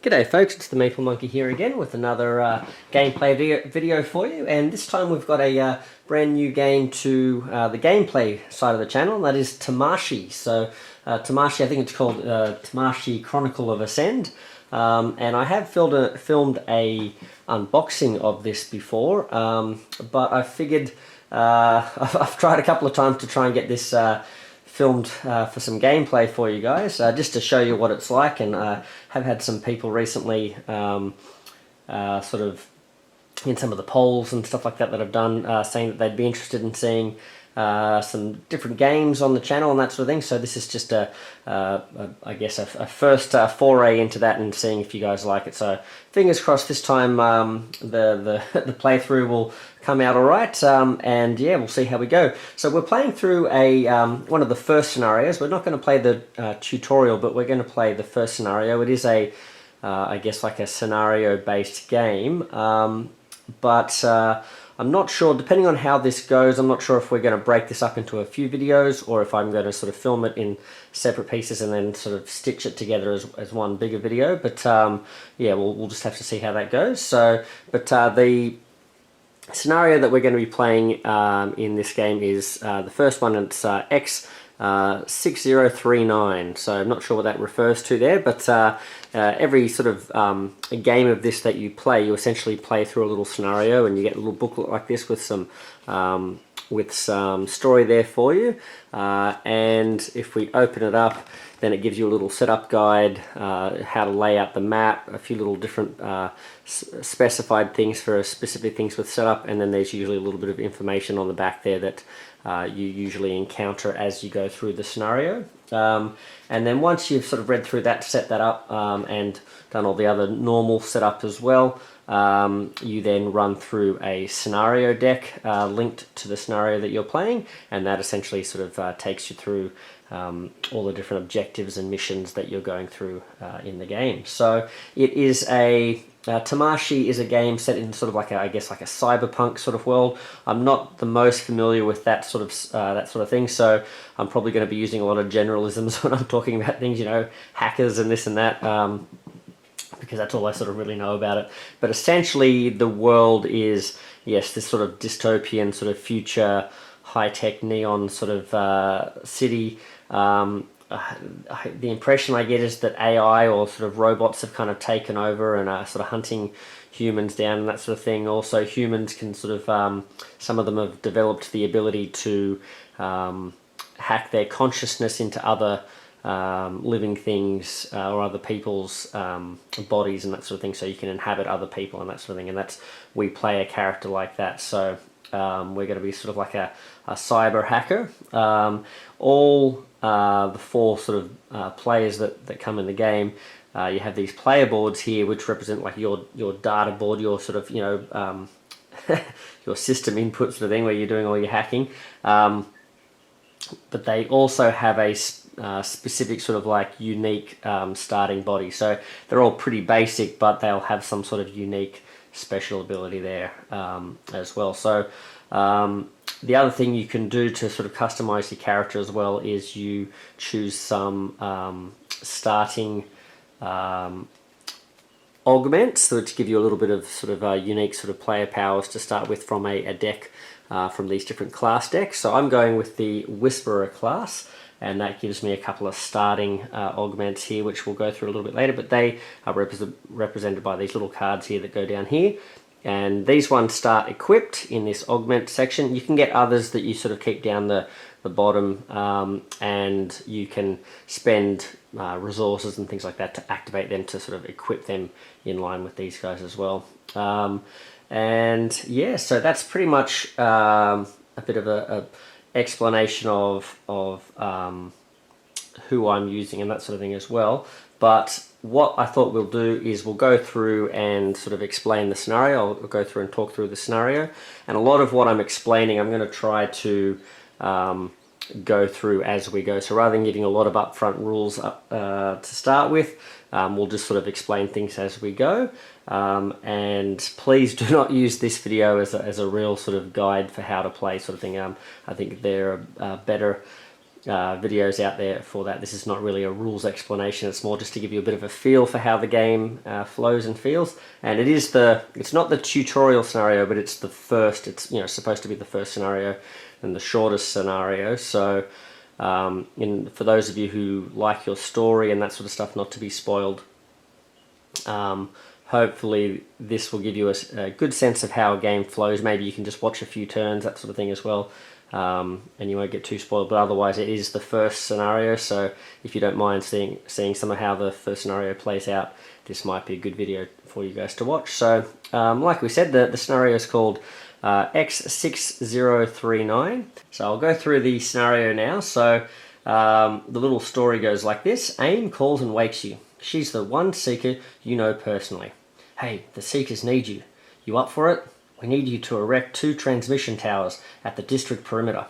G'day folks, it's the Maple Monkey here again with another gameplay video for you, and this time we've got a brand new game to the gameplay side of the channel, and that is Tamashii. So Tamashii, I think it's called Tamashii Chronicle of Ascend, and I have filmed a unboxing of this before, but I figured I've tried a couple of times to try and get this filmed for some gameplay for you guys, just to show you what it's like, and have had some people recently sort of in some of the polls and stuff like that that I've done saying that they'd be interested in seeing some different games on the channel and that sort of thing. So this is just I guess a first foray into that and seeing if you guys like it. So fingers crossed this time the playthrough will come out all right, and yeah, we'll see how we go. So we're playing through a one of the first scenarios. We're not going to play the tutorial, but we're going to play the first scenario. It is a I guess like a scenario based game, but I'm not sure, depending on how this goes, I'm not sure if we're going to break this up into a few videos or if I'm going to sort of film it in separate pieces and then sort of stitch it together as one bigger video. But yeah, we'll just have to see how that goes. So, but the scenario that we're going to be playing in this game is the first one. It's X-6039. So I'm not sure what that refers to there, but every sort of a game of this that you play, you essentially play through a little scenario, and you get a little booklet like this with some story there for you. And if we open it up, then it gives you a little setup guide, how to lay out the map, a few little different specified things for specific things with setup, and then there's usually a little bit of information on the back there that you usually encounter as you go through the scenario. And then once you've sort of read through that, set that up, and done all the other normal setup as well, you then run through a scenario deck linked to the scenario that you're playing, and that essentially sort of takes you through all the different objectives and missions that you're going through in the game. So it is a Tamashii is a game set in sort of like I guess like a cyberpunk sort of world. I'm not the most familiar with that sort of thing, so I'm probably going to be using a lot of generalisms when I'm talking about things, you know, hackers and this and that, because that's all I sort of really know about it. But essentially the world is, yes, this sort of dystopian sort of future high-tech neon sort of city. The impression I get is that AI or sort of robots have kind of taken over and are sort of hunting humans down and that sort of thing. Also, humans can sort of, some of them have developed the ability to hack their consciousness into other living things or other people's bodies and that sort of thing, so you can inhabit other people and that sort of thing. And that's, we play a character like that. So we're going to be sort of like a cyber hacker. All the four sort of players that come in the game, you have these player boards here which represent like your data board, your sort of, you know, your system input sort of thing where you're doing all your hacking. But they also have a specific sort of like unique starting body. So they're all pretty basic, but they'll have some sort of unique special ability there as well. So the other thing you can do to sort of customize your character as well is you choose some starting augments which give you a little bit of sort of unique sort of player powers to start with from a deck from these different class decks. So I'm going with the Whisperer class, and that gives me a couple of starting augments here, which we'll go through a little bit later, but they are represented by these little cards here that go down here. And these ones start equipped in this augment section. You can get others that you sort of keep down the bottom, and you can spend resources and things like that to activate them to sort of equip them in line with these guys as well. And yeah, so that's pretty much a bit of a explanation of who I'm using and that sort of thing as well. But what I thought we'll do is we'll go through and sort of explain the scenario. I'll go through and talk through the scenario, and a lot of what I'm explaining I'm going to try to go through as we go. So rather than giving a lot of upfront rules to start with, we'll just sort of explain things as we go. And please do not use this video as a real sort of guide for how to play sort of thing. I think there are better videos out there for that. This is not really a rules explanation, it's more just to give you a bit of a feel for how the game flows and feels. And it's not the tutorial scenario, but it's the first, it's supposed to be the first scenario and the shortest scenario. So for those of you who like your story and that sort of stuff not to be spoiled, hopefully this will give you a good sense of how a game flows. Maybe you can just watch a few turns, that sort of thing as well, and you won't get too spoiled. But otherwise it is the first scenario, so if you don't mind seeing some of how the first scenario plays out, this might be a good video for you guys to watch. So like we said, the scenario is called X-6039. So I'll go through the scenario now. So the little story goes like this. AIM calls and wakes you. She's the one Seeker you know personally. Hey, the Seekers need you. You up for it? We need you to erect 2 transmission towers at the district perimeter,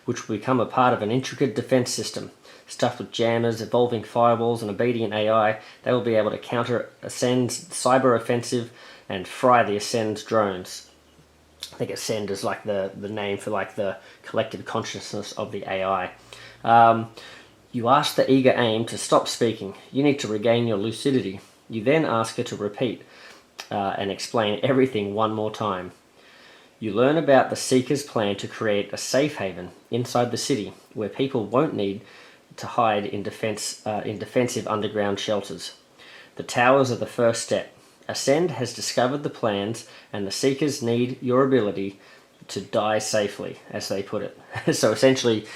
which will become a part of an intricate defense system. Stuffed with jammers, evolving firewalls, and obedient AI, they will be able to counter Ascend's cyber offensive and fry the Ascend's drones. I think Ascend is like the name for like the collective consciousness of the AI. You ask the eager AIM to stop speaking. You need to regain your lucidity. You then ask her to repeat and explain everything one more time. You learn about the Seeker's plan to create a safe haven inside the city where people won't need to hide in defensive underground shelters. The towers are the first step. Ascend has discovered the plans, and the Seekers need your ability to die safely, as they put it. So essentially,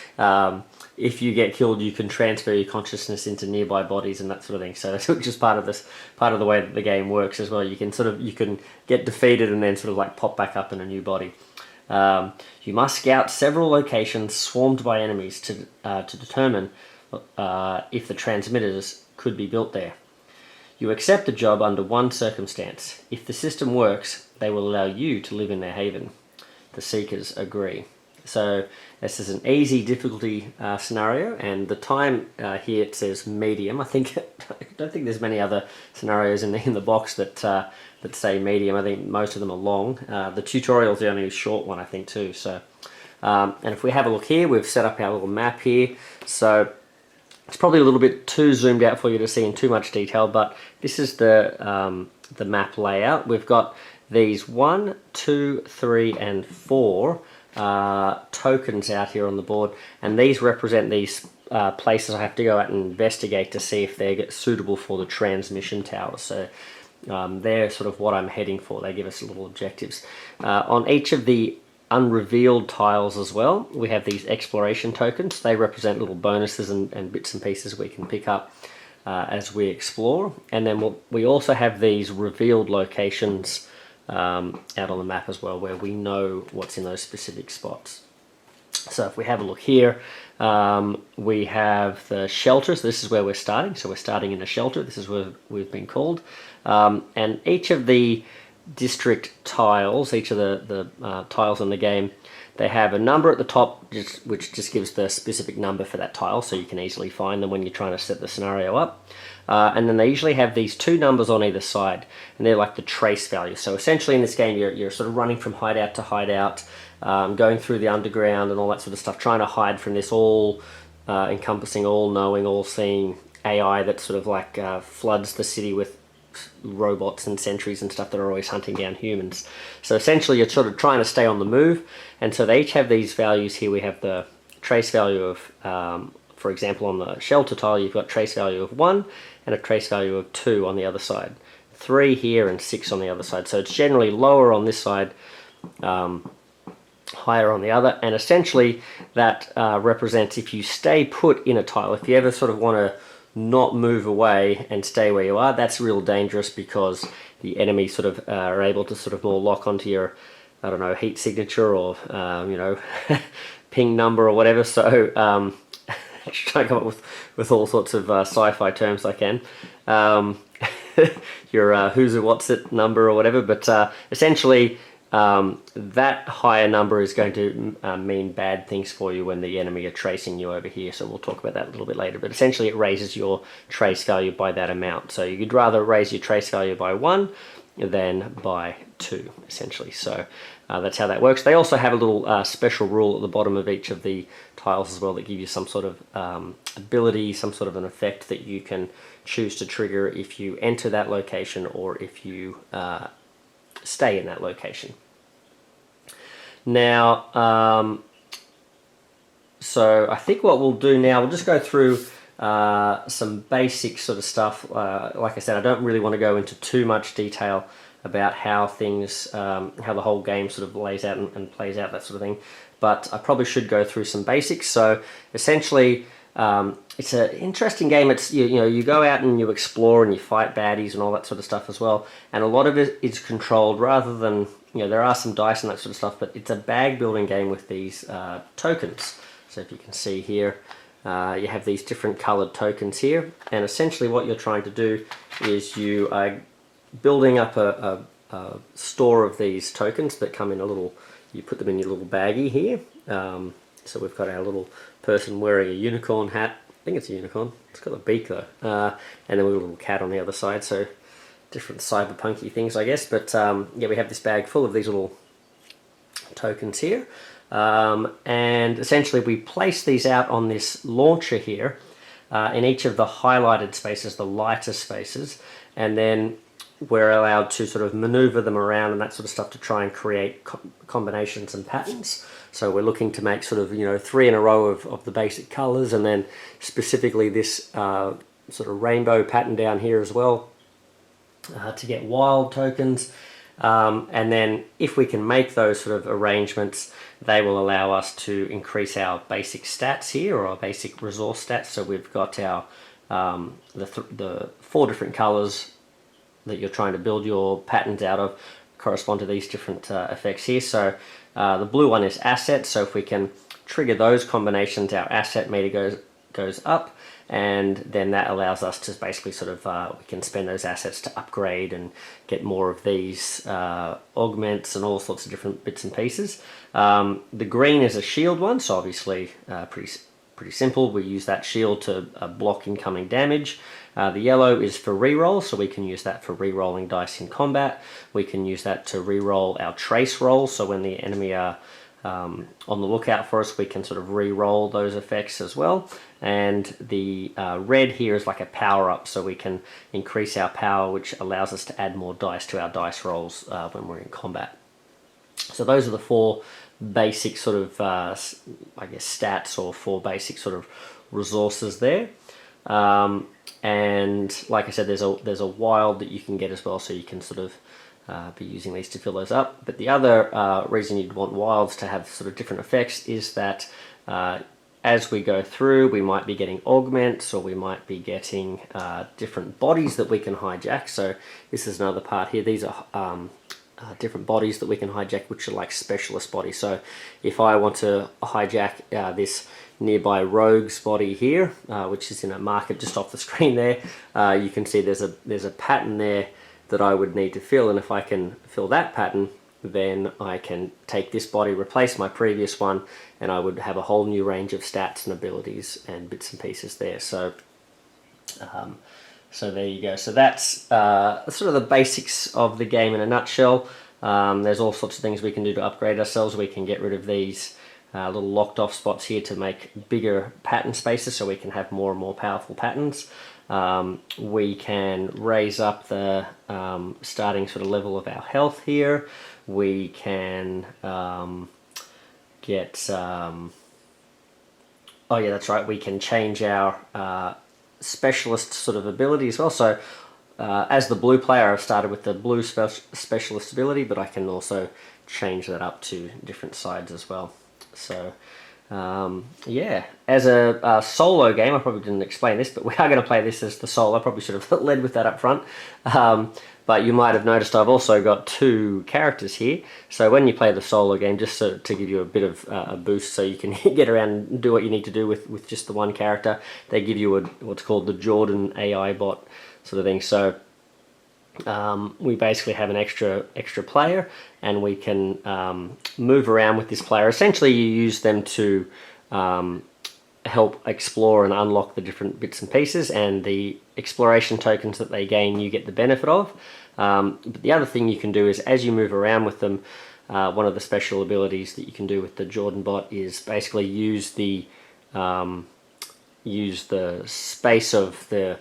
if you get killed, you can transfer your consciousness into nearby bodies and that sort of thing. So that's just part of the way that the game works as well. You can get defeated and then sort of like pop back up in a new body. You must scout several locations swarmed by enemies to determine if the transmitters could be built there. You accept the job under one circumstance. If the system works, they will allow you to live in their haven. The Seekers agree. So this is an easy difficulty scenario, and the time here it says medium. I don't think there's many other scenarios in the box that say medium. I think most of them are long. The tutorial is the only short one, I think, too. So, and if we have a look here, we've set up our little map here. So it's probably a little bit too zoomed out for you to see in too much detail, but this is the map layout. We've got these 1, 2, 3, and 4 tokens out here on the board, and these represent these places I have to go out and investigate to see if they're suitable for the transmission towers. So they're sort of what I'm heading for. They give us little objectives. On each of the unrevealed tiles as well, we have these exploration tokens. They represent little bonuses and bits and pieces we can pick up as we explore. And then we also have these revealed locations out on the map as well, where we know what's in those specific spots. So if we have a look here, we have the shelter. So this is where we're starting. So we're starting in a shelter. This is where we've been called. And each of the district tiles, each of the tiles in the game, they have a number at the top, which just gives the specific number for that tile, so you can easily find them when you're trying to set the scenario up. And then they usually have these 2 numbers on either side, and they're like the trace value. So essentially in this game, you're sort of running from hideout to hideout, going through the underground and all that sort of stuff, trying to hide from this all-encompassing, all-knowing, all-seeing AI that sort of like floods the city with robots and sentries and stuff that are always hunting down humans. So essentially you're sort of trying to stay on the move, and so they each have these values here. We have the trace value of, for example, on the shelter tile, you've got trace value of 1 and a trace value of 2 on the other side. 3 here and 6 on the other side. So it's generally lower on this side, higher on the other, and essentially that represents if you stay put in a tile. If you ever sort of want to not move away and stay where you are, that's real dangerous, because the enemy sort of are able to sort of more lock onto your, I don't know, heat signature or ping number or whatever. So trying to come up with all sorts of sci-fi terms I can. Your who's or what's it number or whatever, but essentially that higher number is going to mean bad things for you when the enemy are tracing you over here. So we'll talk about that a little bit later, but essentially it raises your trace value by that amount. So you'd rather raise your trace value by 1 than by 2, essentially. So that's how that works. They also have a little special rule at the bottom of each of the tiles as well that give you some sort of ability, some sort of an effect that you can choose to trigger if you enter that location or if you stay in that location. Now, so I think what we'll do now, we'll just go through some basic sort of stuff. Like I said, I don't really want to go into too much detail about how things, how the whole game sort of lays out and plays out, that sort of thing. But I probably should go through some basics. So essentially, it's an interesting game. It's you know, you go out and you explore and you fight baddies and all that sort of stuff as well. And a lot of it is controlled rather than, you know, there are some dice and that sort of stuff, but it's a bag building game with these tokens. So if you can see here, you have these different colored tokens here, and essentially what you're trying to do is you are building up a store of these tokens that come in a little, you put them in your little baggie here. So we've got our little person wearing a unicorn hat. I think it's a unicorn. It's got a beak though. And then we've got a little cat on the other side, so different cyberpunky things, I guess. But yeah, we have this bag full of these little tokens here. And essentially we place these out on this launcher here in each of the highlighted spaces, the lighter spaces, and then we're allowed to sort of maneuver them around and that sort of stuff to try and create combinations and patterns. So we're looking to make sort of, you know, 3 in a row of the basic colors, and then specifically this sort of rainbow pattern down here as well to get wild tokens. And then if we can make those sort of arrangements, they will allow us to increase our basic stats here, or our basic resource stats. So we've got our the 4 different colors that you're trying to build your patterns out of correspond to these different effects here. So the blue one is assets, so if we can trigger those combinations, our asset meter goes up, and then that allows us to basically sort of, we can spend those assets to upgrade and get more of these augments and all sorts of different bits and pieces. The green is a shield one, so obviously pretty simple. We use that shield to block incoming damage. The yellow is for reroll, so we can use that for re-rolling dice in combat. We can use that to re-roll our trace rolls, so when the enemy are on the lookout for us, we can sort of re-roll those effects as well. And the red here is like a power-up, so we can increase our power, which allows us to add more dice to our dice rolls when we're in combat. So those are the 4 basic sort of, I guess, stats, or 4 basic sort of resources there. And like I said, there's a wild that you can get as well, so you can sort of be using these to fill those up. But the other reason you'd want wilds to have sort of different effects is that as we go through, we might be getting augments, or we might be getting different bodies that we can hijack. So this is another part here. These are different bodies that we can hijack, which are like specialist bodies. So if I want to hijack this nearby rogue's body here, which is in a market just off the screen there, you can see there's a pattern there that I would need to fill, and if I can fill that pattern, then I can take this body, replace my previous one, and I would have a whole new range of stats and abilities and bits and pieces there. So so there you go. So that's sort of the basics of the game in a nutshell. There's all sorts of things we can do to upgrade ourselves. We can get rid of these little locked off spots here to make bigger pattern spaces, so we can have more and more powerful patterns. We can raise up the starting sort of level of our health here. We can get oh yeah, that's right, we can change our specialist sort of ability as well. So as the blue player, I've started with the blue specialist ability, but I can also change that up to different sides as well. So yeah, as a solo game, I probably didn't explain this, but we are going to play this as the solo. I probably should have led with that up front. But you might have noticed I've also got 2 characters here. So when you play the solo game, just to give you a bit of a boost so you can get around and do what you need to do with just the one character, they give you what's called the Jordan AI bot sort of thing. So we basically have an extra player, and we can move around with this player. Essentially you use them to help explore and unlock the different bits and pieces, and the exploration tokens that they gain you get the benefit of. But the other thing you can do is, as you move around with them, one of the special abilities that you can do with the Jordan bot is basically use the space of the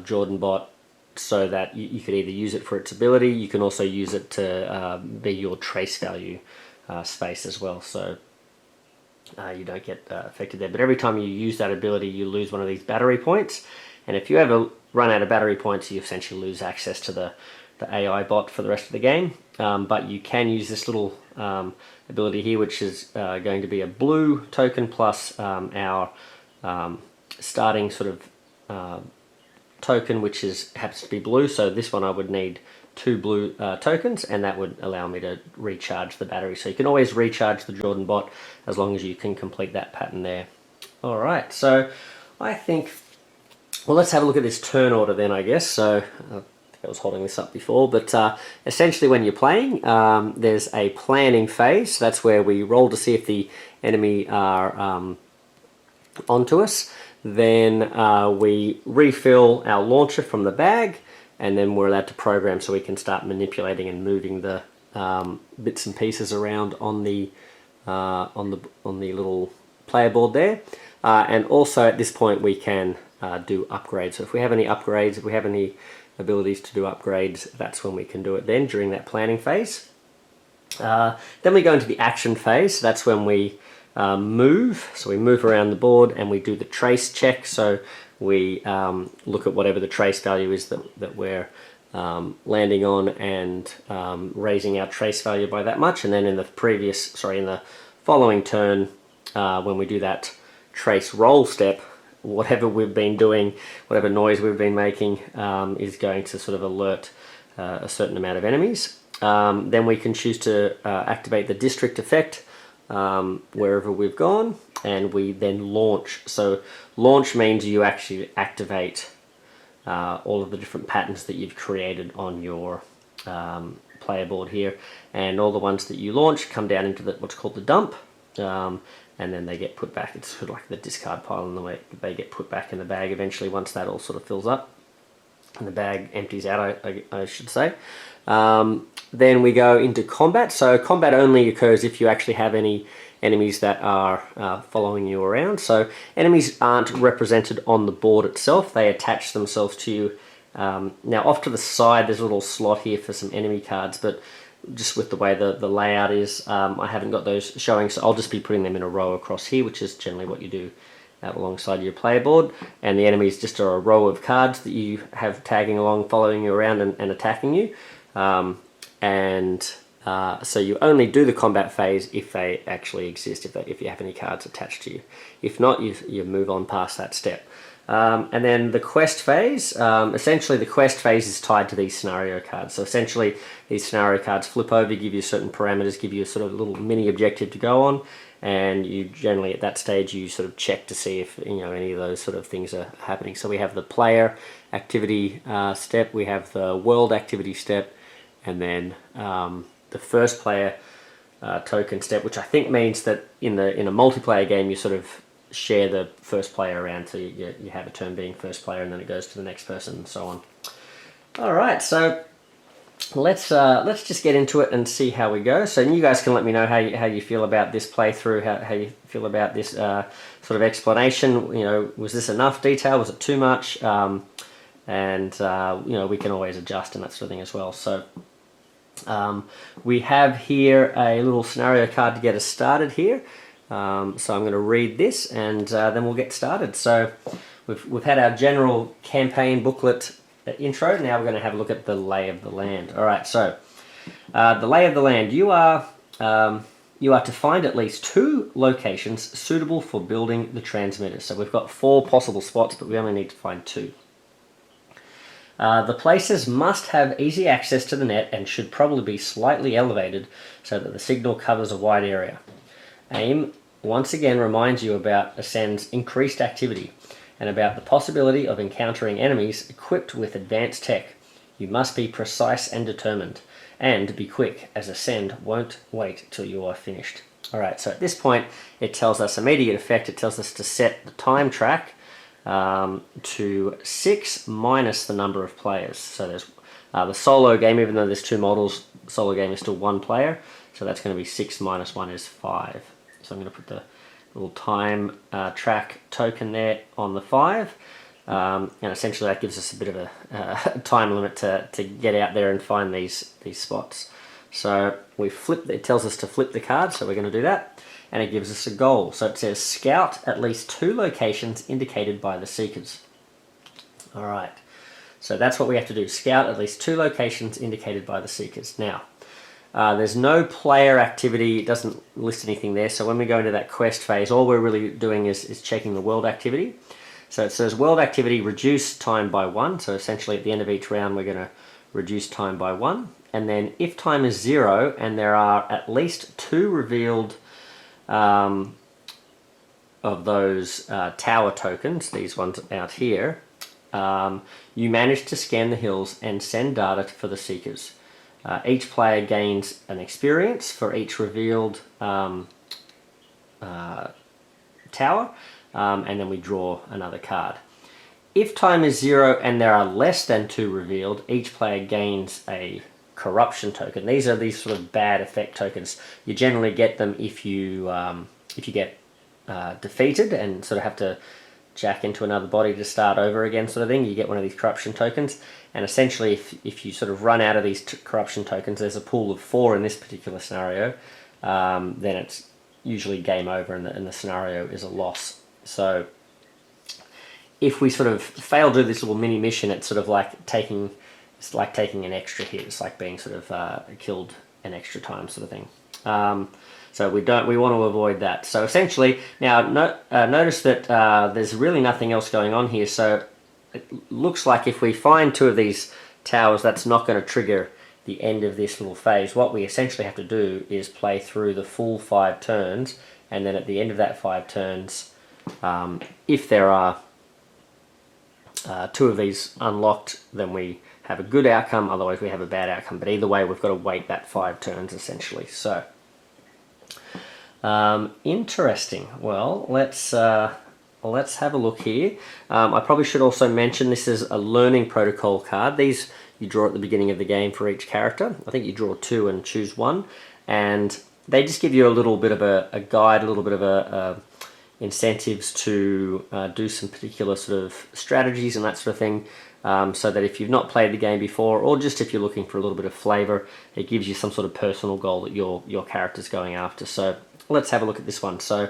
Jordan bot, so that you could either use it for its ability, you can also use it to be your trace value space as well, so you don't get affected there. But every time you use that ability, you lose one of these battery points, and if you ever run out of battery points, you essentially lose access to the AI bot for the rest of the game. But you can use this little ability here, which is going to be a blue token plus our starting sort of token, which happens to be blue. So this one I would need 2 blue tokens, and that would allow me to recharge the battery. So you can always recharge the Jordan bot as long as you can complete that pattern there. All right, so I think, well, let's have a look at this turn order then, I guess. So I was holding this up before, but essentially when you're playing, there's a planning phase. That's where we roll to see if the enemy are onto us. Then we refill our launcher from the bag, and then we're allowed to program so we can start manipulating and moving the bits and pieces around on the little player board there. And also at this point we can do upgrades. So if we have any upgrades, if we have any abilities to do upgrades, that's when we can do it then, during that planning phase. Then we go into the action phase. That's when we move. So we move around the board and we do the trace check. So we look at whatever the trace value is that we're landing on, and raising our trace value by that much. And then in the following turn, when we do that trace roll step, whatever we've been doing, whatever noise we've been making, is going to sort of alert a certain amount of enemies. Then we can choose to activate the district effect wherever we've gone, and we then launch. So launch means you actually activate all of the different patterns that you've created on your player board here, and all the ones that you launch come down into what's called the dump, and then they get put back. It's sort of like the discard pile, and the way they get put back in the bag eventually once that all sort of fills up and the bag empties out, I should say. Then we go into combat. So combat only occurs if you actually have any enemies that are following you around. So enemies aren't represented on the board itself, they attach themselves to you. Now off to the side there's a little slot here for some enemy cards, but just with the way the layout is, I haven't got those showing, so I'll just be putting them in a row across here, which is generally what you do out alongside your player board. And the enemies just are a row of cards that you have tagging along, following you around and attacking you. So you only do the combat phase if they actually exist, if you have any cards attached to you. If not, you move on past that step. And then the quest phase, essentially the quest phase is tied to these scenario cards. So essentially these scenario cards flip over, give you certain parameters, give you a sort of little mini objective to go on, and you generally at that stage you sort of check to see if any of those sort of things are happening. So we have the player activity step, we have the world activity step, and then the first player token step, which I think means that in a multiplayer game you sort of share the first player around, so you have a turn being first player and then it goes to the next person and so on. Alright, so let's just get into it and see how we go. So you guys can let me know how you feel about this playthrough, how you feel about this sort of explanation. Was this enough detail? Was it too much? And we can always adjust and that sort of thing as well. So we have here a little scenario card to get us started here. So I'm going to read this and then we'll get started. So we've had our general campaign booklet intro. Now we're going to have a look at the lay of the land. Alright, so the lay of the land. You are to find at least 2 locations suitable for building the transmitter. So we've got 4 possible spots, but we only need to find 2. The places must have easy access to the net and should probably be slightly elevated so that the signal covers a wide area. AIM once again reminds you about Ascend's increased activity and about the possibility of encountering enemies equipped with advanced tech. You must be precise and determined, and be quick, as Ascend won't wait till you are finished. Alright, so at this point it tells us immediate effect, it tells us to set the time track to 6 minus the number of players. So there's the solo game, even though there's 2 models, the solo game is still 1 player, so that's going to be 6 minus 1 is 5. So I'm going to put the little time track token there on the 5, and essentially that gives us a bit of a time limit to get out there and find these spots. So we flip, it tells us to flip the card, so we're going to do that, and it gives us a goal. So it says scout at least 2 locations indicated by the seekers. Alright, so that's what we have to do, scout at least 2 locations indicated by the seekers. Now, there's no player activity, it doesn't list anything there, so when we go into that quest phase, all we're really doing is checking the world activity. So it says world activity reduce time by 1, so essentially at the end of each round we're going to reduce time by 1. And then if time is 0 and there are at least 2 revealed of those tower tokens, these ones out here, you manage to scan the hills and send data for the seekers. Each player gains an experience for each revealed tower, and then we draw another card. If time is 0 and there are less than 2 revealed, each player gains a corruption token. These are these sort of bad effect tokens. You generally get them if you get defeated and sort of have to jack into another body to start over again, sort of thing. You get one of these corruption tokens, and essentially if you sort of run out of these corruption tokens, there's a pool of 4 in this particular scenario, then it's usually game over and the scenario is a loss. So if we sort of fail to do this little mini mission, it's sort of like taking an extra hit. It's like being sort of killed an extra time, sort of thing. So we want to avoid that. So essentially, now notice that there's really nothing else going on here. So it looks like if we find 2 of these towers, that's not going to trigger the end of this little phase. What we essentially have to do is play through the full 5 turns, and then at the end of that 5 turns, if there are 2 of these unlocked, then we have a good outcome, otherwise we have a bad outcome. But either way, we've got to wait that 5 turns essentially. So interesting. Well, let's have a look here. I probably should also mention this is a learning protocol card. These you draw at the beginning of the game for each character. I think you draw 2 and choose 1, and they just give you a little bit of a guide, a little bit of a incentives to do some particular sort of strategies and that sort of thing, so that if you've not played the game before, or just if you're looking for a little bit of flavor, it gives you some sort of personal goal that your character's going after. So let's have a look at this one. So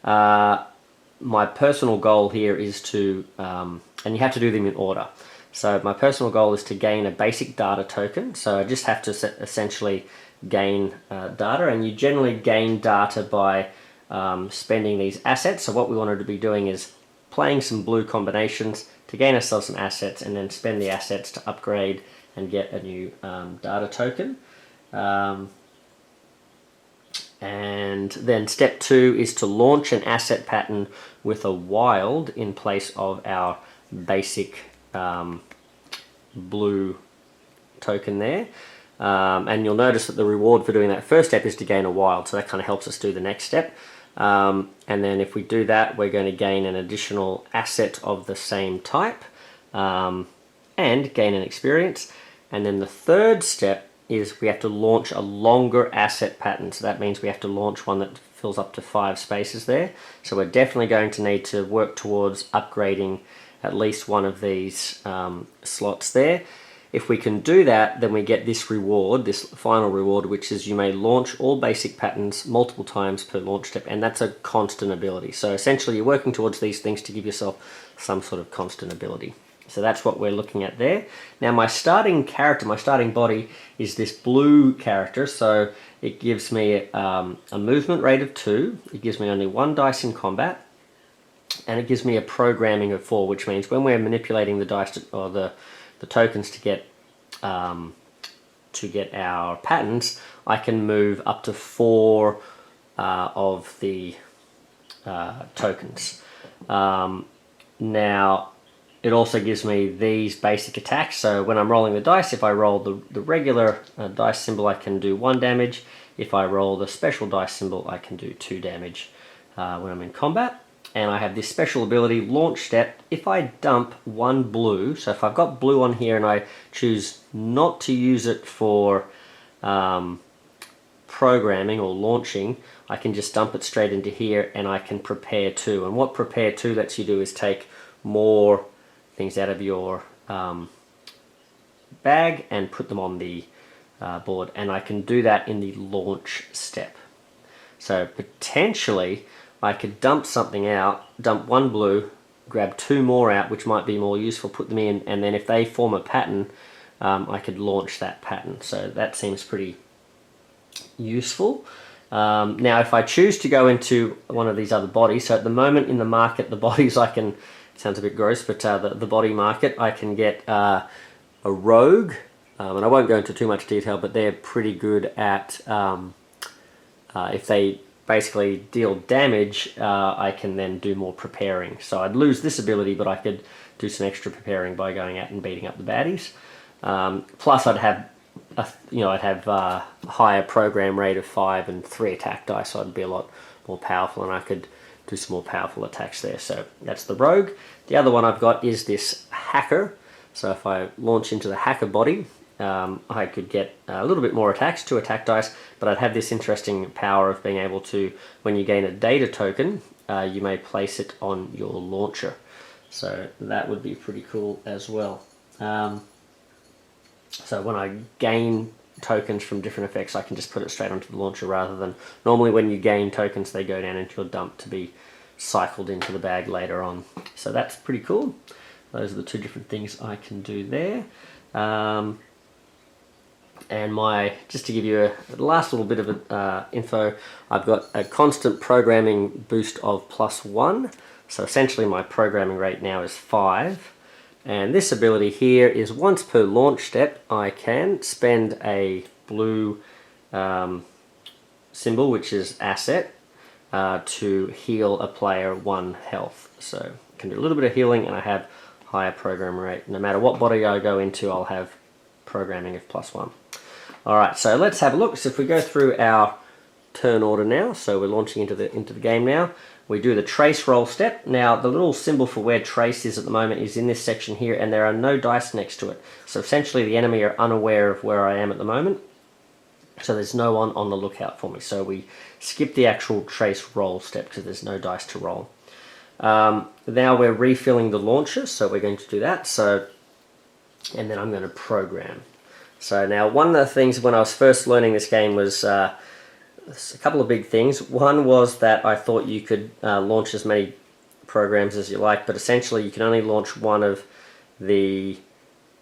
my personal goal here is to, and you have to do them in order. So my personal goal is to gain a basic data token. So I just have to essentially gain data, and you generally gain data by spending these assets. So what we wanted to be doing is playing some blue combinations to gain ourselves some assets, and then spend the assets to upgrade and get a new data token. And then step 2 is to launch an asset pattern with a wild in place of our basic blue token there. And you'll notice that the reward for doing that first step is to gain a wild, so that kind of helps us do the next step. And then if we do that, we're going to gain an additional asset of the same type, and gain an experience. And then the third step is we have to launch a longer asset pattern. So that means we have to launch one that fills up to 5 spaces there. So we're definitely going to need to work towards upgrading at least one of these slots there. If we can do that, then we get this reward, this final reward, which is you may launch all basic patterns multiple times per launch step, and that's a constant ability. So essentially you're working towards these things to give yourself some sort of constant ability. So that's what we're looking at there. Now my starting character, my starting body is this blue character, so it gives me a movement rate of 2, it gives me only 1 dice in combat, and it gives me a programming of 4, which means when we're manipulating the dice or the tokens to get our patterns, I can move up to 4 of the tokens. Now it also gives me these basic attacks, so when I'm rolling the dice, if I roll the regular dice symbol, I can do 1 damage. if I roll the special dice symbol, I can do 2 damage when I'm in combat. And I have this special ability, Launch Step. If I dump 1 blue, so if I've got blue on here and I choose not to use it for programming or launching, I can just dump it straight into here and I can prepare 2. And what prepare 2 lets you do is take more things out of your bag and put them on the board. And I can do that in the launch step. So potentially I could dump something out, dump 1 blue, grab 2 more out, which might be more useful, put them in, and then if they form a pattern, I could launch that pattern. So that seems pretty useful. Now if I choose to go into one of these other bodies, so at the moment in the market, the bodies I can, it sounds a bit gross, but the body market, I can get a rogue, and I won't go into too much detail, but they're pretty good at, if they basically deal damage, I can then do more preparing. So I'd lose this ability, but I could do some extra preparing by going out and beating up the baddies. Plus I'd have a higher program rate of 5 and 3 attack dice, so I'd be a lot more powerful, and I could do some more powerful attacks there. So that's the rogue. The other one I've got is this hacker. So if I launch into the hacker body, I could get a little bit more attacks, 2 attack dice, but I'd have this interesting power of being able to, when you gain a data token, you may place it on your launcher. So that would be pretty cool as well. So when I gain tokens from different effects, I can just put it straight onto the launcher, rather than normally when you gain tokens, they go down into your dump to be cycled into the bag later on. So that's pretty cool. Those are the 2 different things I can do there. And just to give you a last little bit of info, I've got a constant programming boost of +1. So essentially my programming rate now is 5. And this ability here is once per launch step, I can spend a blue symbol, which is asset, to heal a player 1 health. So I can do a little bit of healing, and I have higher program rate. No matter what body I go into, I'll have programming of +1. Alright, so let's have a look. So if we go through our turn order now, so we're launching into the game now, we do the trace roll step. Now the little symbol for where trace is at the moment is in this section here, and there are no dice next to it. So essentially the enemy are unaware of where I am at the moment, so there's no one on the lookout for me. So we skip the actual trace roll step because there's no dice to roll. Now we're refilling the launcher, so we're going to do that. And then I'm going to program. So now one of the things when I was first learning this game was a couple of big things. One was that I thought you could launch as many programs as you like, but essentially you can only launch one of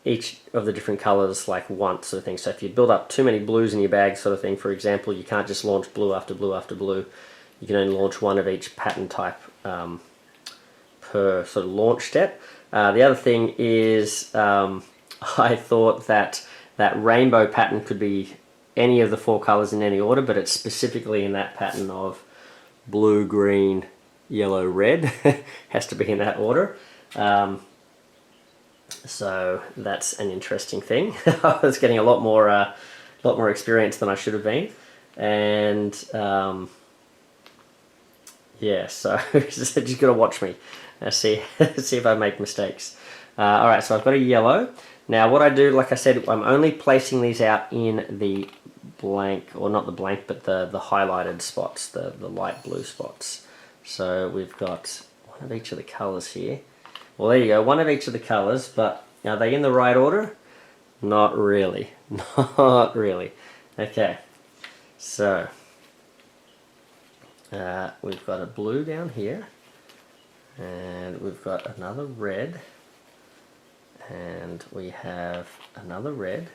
each of the different colors like once, sort of thing. So if you build up too many blues in your bag, sort of thing, for example, you can't just launch blue after blue after blue. You can only launch one of each pattern type per sort of launch step. The other thing is I thought that rainbow pattern could be any of the 4 colors in any order, but it's specifically in that pattern of blue, green, yellow, red. Has to be in that order. So that's an interesting thing. I was getting a lot more experience than I should have been, and yeah, so just got to watch me, see if I make mistakes. All right, so I've got a yellow. Now what I do, like I said, I'm only placing these out in the blank, or not the blank, but the highlighted spots, the light blue spots. So we've got one of each of the colors here. Well, there you go, one of each of the colors, but are they in the right order? Not really. Not really. Okay, so we've got a blue down here, and we've got another red, and we have another red.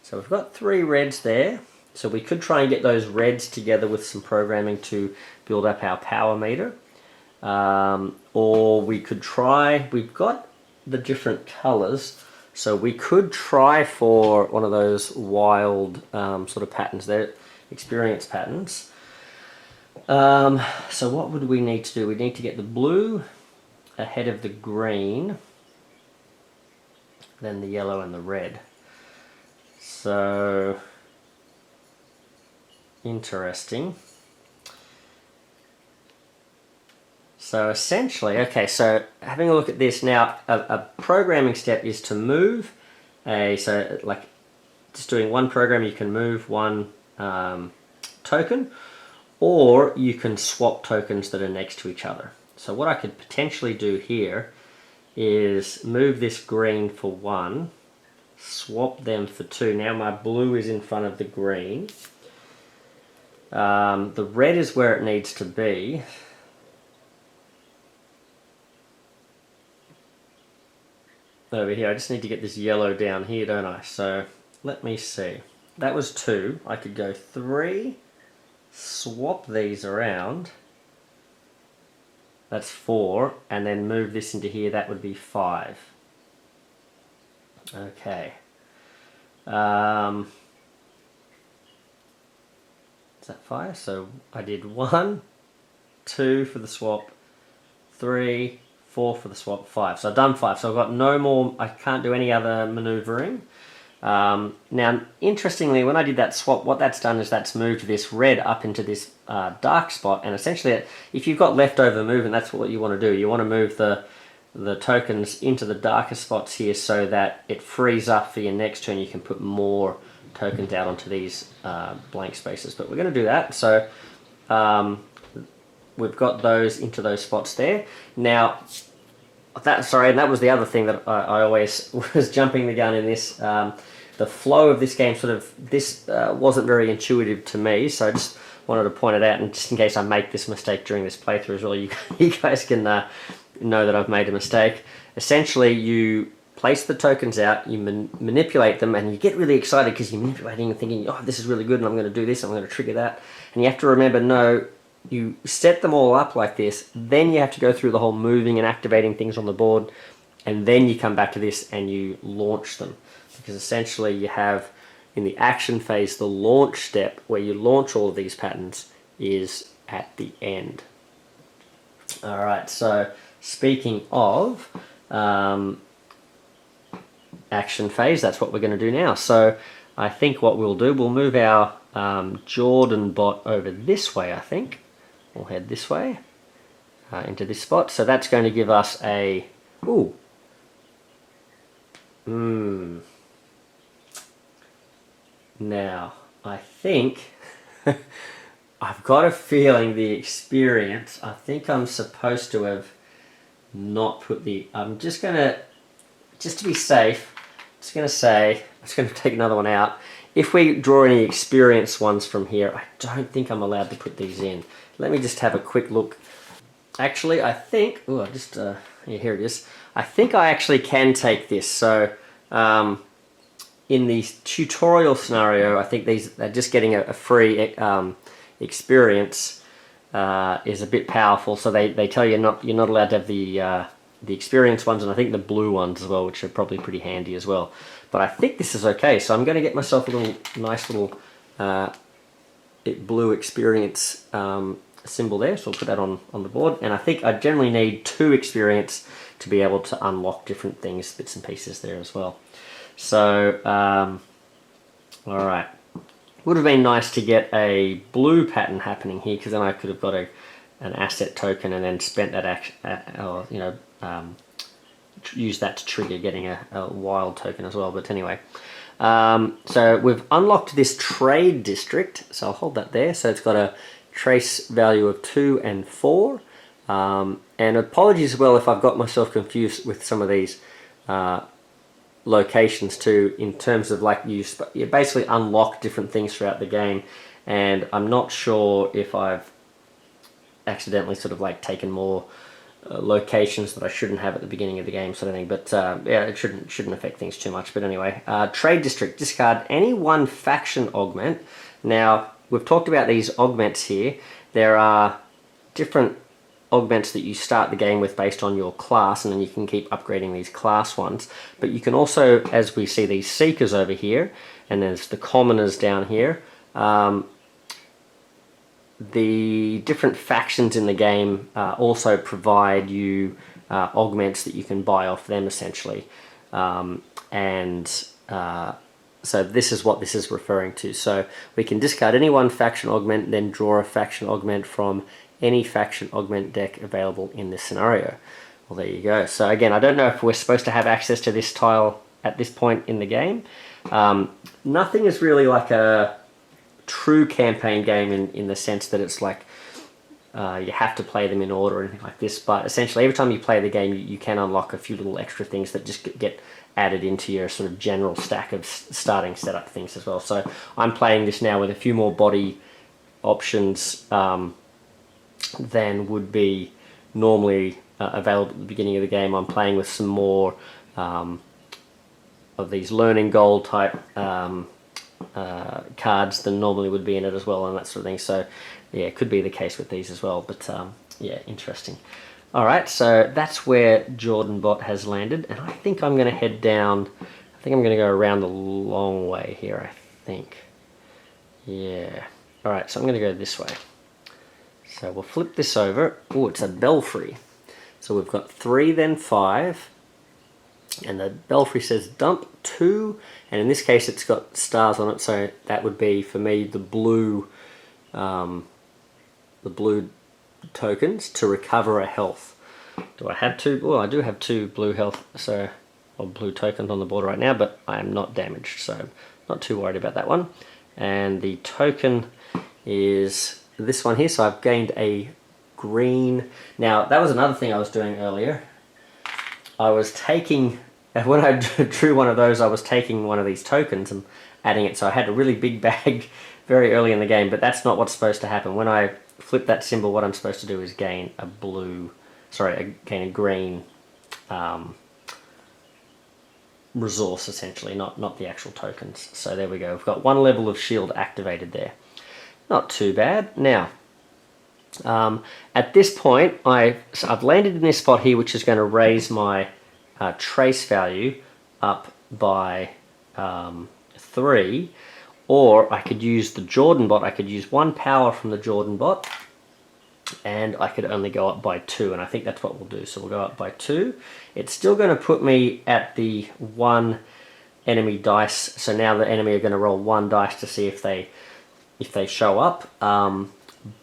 So we've got 3 reds there. So we could try and get those reds together with some programming to build up our power meter. Or we could try, we've got the different colors, so we could try for one of those wild sort of patterns there, experience patterns. So what would we need to do? We need to get the blue ahead of the green, then the yellow and the red. So interesting. So essentially, okay, so having a look at this now, a programming step is to move so like just doing one program, you can move one token, or you can swap tokens that are next to each other. So what I could potentially do here is move this green for 1, swap them for 2. Now my blue is in front of the green. The red is where it needs to be. Over here, I just need to get this yellow down here, don't I? So let me see. That was 2. I could go 3, swap these around. That's 4, and then move this into here. That would be 5. Okay. Is that 5? So I did 1, 2 for the swap, 3, 4 for the swap, 5. So I've done 5. So I've got no more. I can't do any other maneuvering. Now, interestingly, when I did that swap, what that's done is that's moved this red up into this dark spot, and essentially, if you've got leftover movement, that's what you want to do. You want to move the tokens into the darker spots here so that it frees up for your next turn. You can put more tokens out onto these blank spaces. But we're going to do that. So we've got those into those spots there. Now, that was the other thing that I always was jumping the gun in this. The flow of this game wasn't very intuitive to me, so I just wanted to point it out, and just in case I make this mistake during this playthrough as well, you guys can know that I've made a mistake. Essentially, you place the tokens out, you manipulate them, and you get really excited because you're manipulating and thinking, oh, this is really good, and I'm going to do this, I'm going to trigger that. And you have to remember, no, you set them all up like this, then you have to go through the whole moving and activating things on the board, and then you come back to this and you launch them. Because essentially you have, in the action phase, the launch step, where you launch all of these patterns, is at the end. Alright, so speaking of action phase, that's what we're going to do now. So I think what we'll do, we'll move our Jordan bot over this way, I think. We'll head this way into this spot. So that's going to give us a... Ooh. Now, I think... I've got a feeling the experience... I think I'm supposed to have not put the... I'm just going to... Just to be safe, I'm just going to say... I'm just going to take another one out. If we draw any experience ones from here, I don't think I'm allowed to put these in. Let me just have a quick look. Actually, I think... Oh, yeah, here it is. I think I actually can take this. So, in the tutorial scenario, I think they're just getting a free experience is a bit powerful. So they tell you you're not allowed to have the experience ones, and I think the blue ones as well, which are probably pretty handy as well. But I think this is okay, so I'm going to get myself a nice little blue experience symbol there, so I'll put that on the board. And I think I generally need 2 experience to be able to unlock different things, bits and pieces there as well. So, alright. Would have been nice to get a blue pattern happening here, because then I could have got an asset token and then spent that use that to trigger getting a wild token as well. But anyway, so we've unlocked this trade district, so I'll hold that there. So it's got a trace value of 2 and 4, and apologies as well if I've got myself confused with some of these locations too, in terms of like you basically unlock different things throughout the game, and I'm not sure if I've accidentally sort of like taken more locations that I shouldn't have at the beginning of the game, sort of thing. But yeah, it shouldn't affect things too much. But anyway, trade district, discard any one faction augment. Now we've talked about these augments here. There are different augments that you start the game with based on your class, and then you can keep upgrading these class ones. But you can also, as we see these seekers over here, and there's the commoners down here, the different factions in the game also provide you augments that you can buy off them, essentially. And So this is what this is referring to. So we can discard any one faction augment, then draw a faction augment from any faction augment deck available in this scenario. Well, there you go. So again, I don't know if we're supposed to have access to this tile at this point in the game. Nothing is really like a true campaign game in the sense that it's like you have to play them in order or anything like this, but essentially every time you play the game you can unlock a few little extra things that just get added into your sort of general stack of starting setup things as well. So I'm playing this now with a few more body options than would be normally available at the beginning of the game. I'm playing with some more of these learning goal type cards than normally would be in it as well, and that sort of thing. So yeah, it could be the case with these as well, but yeah, interesting. Alright, so that's where Jordan Bot has landed, and I think I'm going to head down. I think I'm going to go around the long way here, I think. Yeah. Alright, so I'm going to go this way. So we'll flip this over. Oh, it's a belfry. So we've got 3, then 5. And the belfry says dump 2. And in this case, it's got stars on it. So that would be, for me, the blue tokens to recover a health. Do I have 2? Well, I do have 2 blue health, or blue tokens on the board right now, but I am not damaged, so not too worried about that one. And the token is this one here, so I've gained a green. Now, that was another thing I was doing earlier. I was taking, when I drew one of those, I was taking one of these tokens and adding it, so I had a really big bag very early in the game, but that's not what's supposed to happen. When I flip that symbol, what I'm supposed to do is gain a gain a green resource, essentially, not the actual tokens. So there we go. We've got 1 level of shield activated there. Not too bad. Now, at this point, I've landed in this spot here, which is going to raise my trace value up by 3, or I could use the Jordan Bot. I could use 1 power from the Jordan Bot, and I could only go up by 2, and I think that's what we'll do. So we'll go up by 2. It's still going to put me at the 1 enemy dice, so now the enemy are going to roll 1 dice to see if they show up,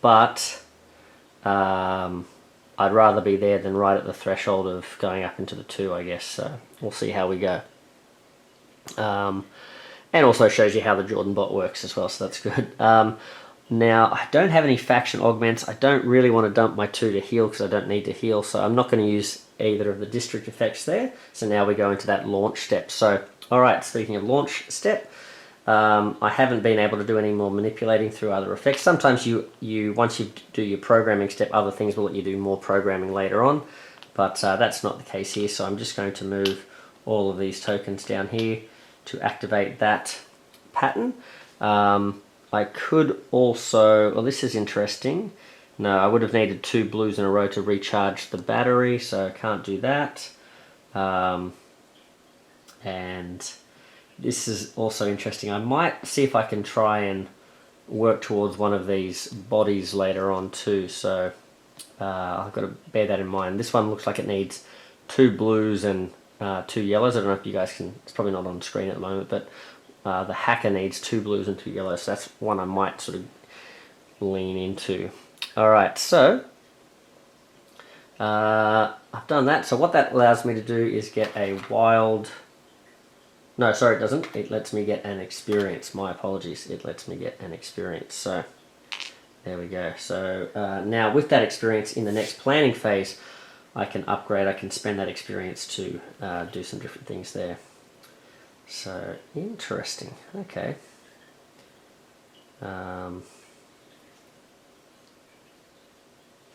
but I'd rather be there than right at the threshold of going up into the 2, I guess, so we'll see how we go. And also shows you how the Jordan Bot works as well, so that's good. Now, I don't have any faction augments. I don't really want to dump my 2 to heal because I don't need to heal, so I'm not going to use either of the district effects there. So now we go into that launch step. So, alright, speaking of launch step, I haven't been able to do any more manipulating through other effects. Sometimes once you do your programming step, other things will let you do more programming later on, but that's not the case here, so I'm just going to move all of these tokens down here to activate that pattern. I could also, well, this is interesting. No, I would have needed 2 blues in a row to recharge the battery, so I can't do that. And this is also interesting. I might see if I can try and work towards one of these bodies later on too, so I've got to bear that in mind. This one looks like it needs 2 blues and 2 yellows. I don't know if you guys can, it's probably not on screen at the moment, but the hacker needs 2 blues and 2 yellows, so that's one I might sort of lean into. Alright, so I've done that. So what that allows me to do is get a wild... No, sorry, it doesn't. It lets me get an experience. My apologies. It lets me get an experience. So there we go. So now with that experience in the next planning phase, I can upgrade. I can spend that experience to do some different things there. So interesting. Okay.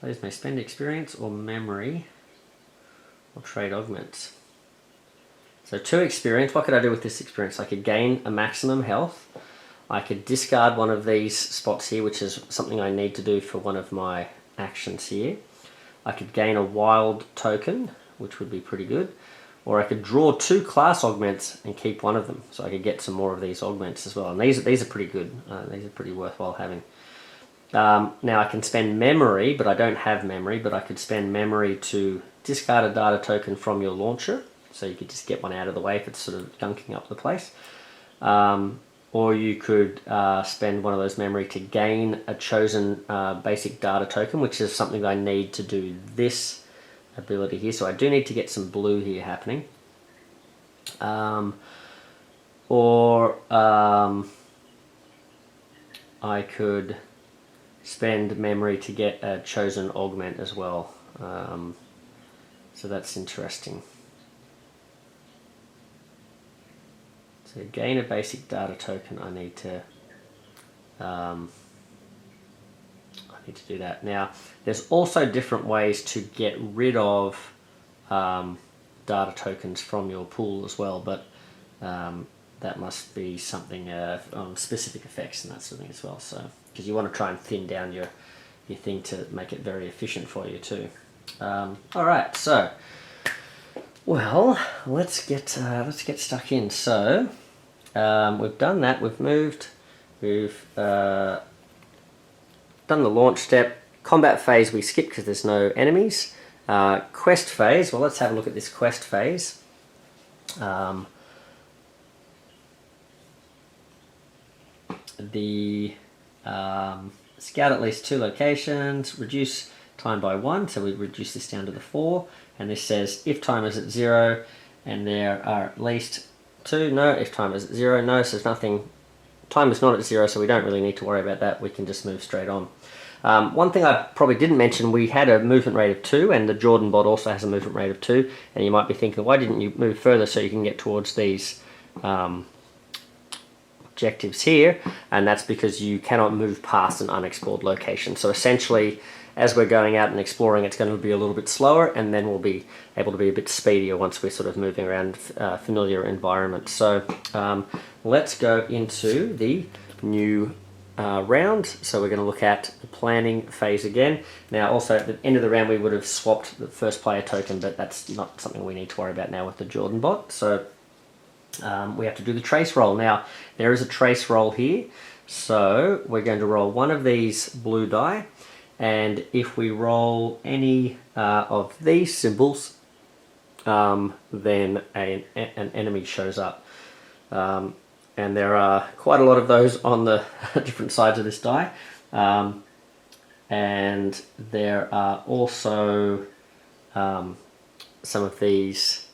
Players may spend experience or memory or trade augments. So 2 experience. What could I do with this experience? I could gain a maximum health. I could discard one of these spots here, which is something I need to do for one of my actions here. I could gain a wild token, which would be pretty good. Or I could draw 2 class augments and keep one of them, so I could get some more of these augments as well. And these are pretty good. These are pretty worthwhile having. Now I can spend memory, but I don't have memory, but I could spend memory to discard a data token from your launcher, so you could just get one out of the way if it's sort of gunking up the place. or you could spend one of those memory to gain a chosen basic data token, which is something I need to do this ability here. So I do need to get some blue here happening. I could spend memory to get a chosen augment as well. So that's interesting. So gain a basic data token, I need to do that. Now, there's also different ways to get rid of data tokens from your pool as well, but that must be something on specific effects and that sort of thing as well. So, because you want to try and thin down your thing to make it very efficient for you too. All right, so well, let's get stuck in. So we've done that. We've moved. We've done the launch step. Combat phase we skipped because there's no enemies. Quest phase. Well, let's have a look at this quest phase. The scout at least 2 locations, reduce time by 1, so we reduce this down to the 4, and this says if time is at 0 and there are at least 2, no. If time is at 0, no. So there's nothing, time is not at 0, so we don't really need to worry about that. We can just move straight on. One thing I probably didn't mention, we had a movement rate of 2, and the Jordan bot also has a movement rate of 2, and you might be thinking, why didn't you move further so you can get towards these objectives here? And that's because you cannot move past an unexplored location. So essentially, as we're going out and exploring, it's going to be a little bit slower, and then we'll be able to be a bit speedier once we're sort of moving around familiar environments. So let's go into the new round. So we're going to look at the planning phase again. Now also at the end of the round we would have swapped the first player token, but that's not something we need to worry about now with the Jordan bot. So we have to do the trace roll. Now there is a trace roll here, so we're going to roll one of these blue die, and if we roll any of these symbols, then an enemy shows up. And there are quite a lot of those on the different sides of this die. And there are also some of these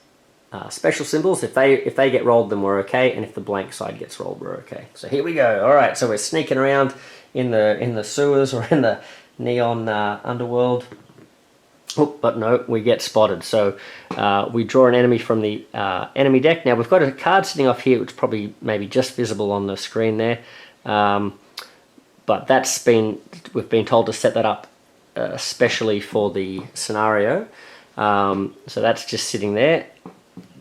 special symbols. If they get rolled, then we're okay, and if the blank side gets rolled, we're okay. So here we go. All right, so we're sneaking around in the sewers or in the neon underworld. Oh, but no, we get spotted. So we draw an enemy from the enemy deck. Now we've got a card sitting off here, which probably maybe just visible on the screen there. But we've been told to set that up especially for the scenario. So that's just sitting there.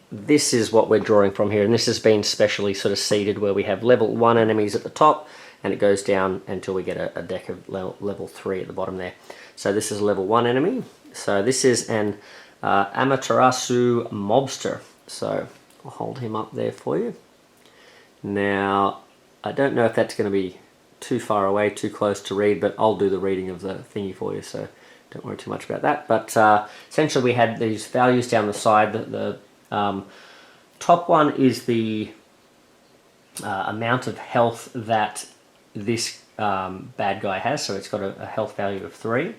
This is what we're drawing from here, and this has been specially sort of seeded where we have level 1 enemies at the top, and it goes down until we get a deck of level 3 at the bottom there. So this is a level 1 enemy. So this is an Amaterasu mobster. So I'll hold him up there for you. Now, I don't know if that's going to be too far away, too close to read, but I'll do the reading of the thingy for you, so don't worry too much about that. But essentially we had these values down the side. The top one is the amount of health that this bad guy has, so it's got a health value of 3.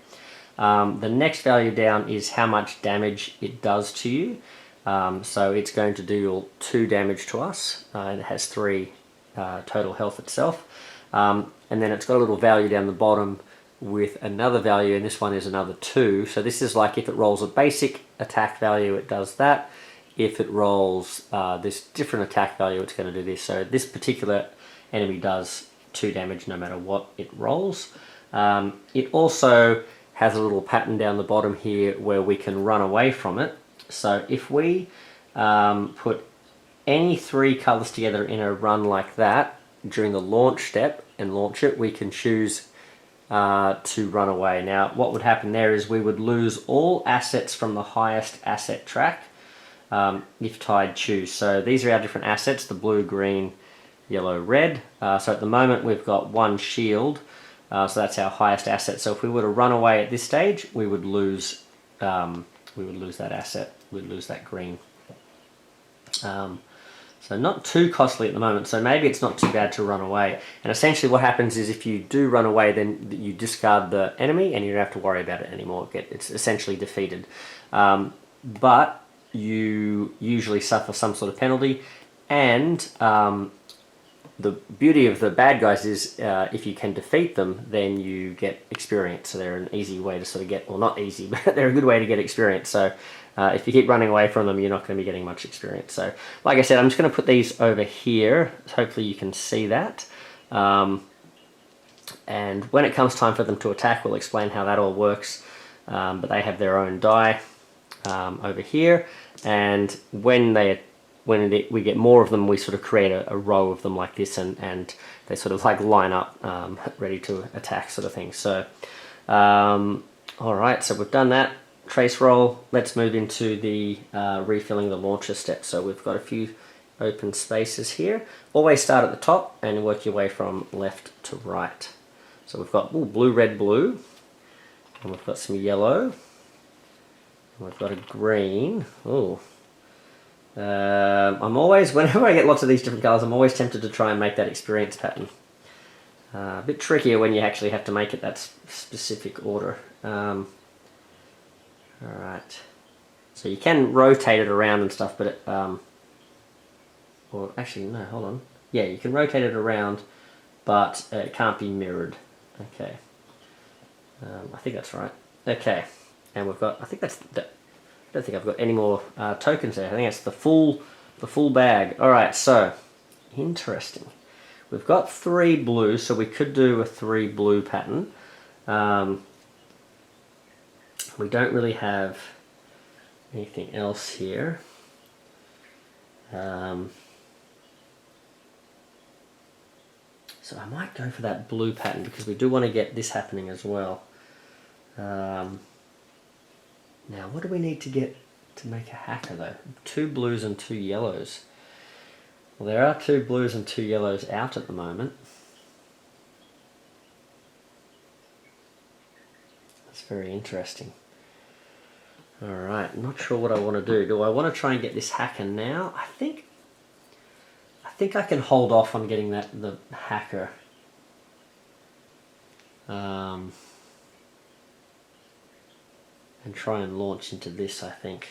The next value down is how much damage it does to you. So it's going to deal 2 damage to us, and it has 3 total health itself. And then it's got a little value down the bottom with another value, and this one is another 2. So this is like if it rolls a basic attack value, it does that. If it rolls this different attack value, it's going to do this. So this particular enemy does 2 damage no matter what it rolls. It also has a little pattern down the bottom here where we can run away from it. So if we put any 3 colors together in a run like that during the launch step and launch it, we can choose to run away. Now what would happen there is we would lose all assets from the highest asset track if Tide choose. So these are our different assets, the blue, green, yellow, red. So at the moment we've got 1 shield. So that's our highest asset. So if we were to run away at this stage, we would lose that asset. We'd lose that green. So So not too costly at the moment, so maybe it's not too bad to run away. And essentially what happens is if you do run away, then you discard the enemy and you don't have to worry about it anymore. It's essentially defeated. But you usually suffer some sort of penalty, and the beauty of the bad guys is if you can defeat them, then you get experience. So they're an easy way to sort of get, well, not easy, but they're a good way to get experience. So if you keep running away from them, you're not going to be getting much experience. So like I said, I'm just going to put these over here. Hopefully you can see that. And when it comes time for them to attack, we'll explain how that all works. But they have their own die over here. And when we get more of them, we sort of create a row of them like this, and they sort of like line up ready to attack sort of thing. So alright, so we've done that. Trace roll. Let's move into the refilling the launcher step. So we've got a few open spaces here. Always start at the top and work your way from left to right. So we've got blue, red, blue, and we've got some yellow, and we've got a green. I'm always, whenever I get lots of these different colours, I'm always tempted to try and make that experience pattern. A bit trickier when you actually have to make it that specific order. Alright, so you can rotate it around and stuff, but it, or actually no, hold on. Yeah, you can rotate it around, but it can't be mirrored. Okay, I think that's right. Okay, and we've got, I think that's, I don't think I've got any more tokens there. I think it's the full bag. Alright, so, interesting. We've got 3 blue, so we could do a 3 blue pattern. We don't really have anything else here. So I might go for that blue pattern because we do want to get this happening as well. Now what do we need to get to make a hacker though? 2 blues and 2 yellows. Well, there are 2 blues and 2 yellows out at the moment. That's very interesting. Alright, not sure what I want to do. Do I want to try and get this hacker now? I think I can hold off on getting the hacker. And try and launch into this, I think.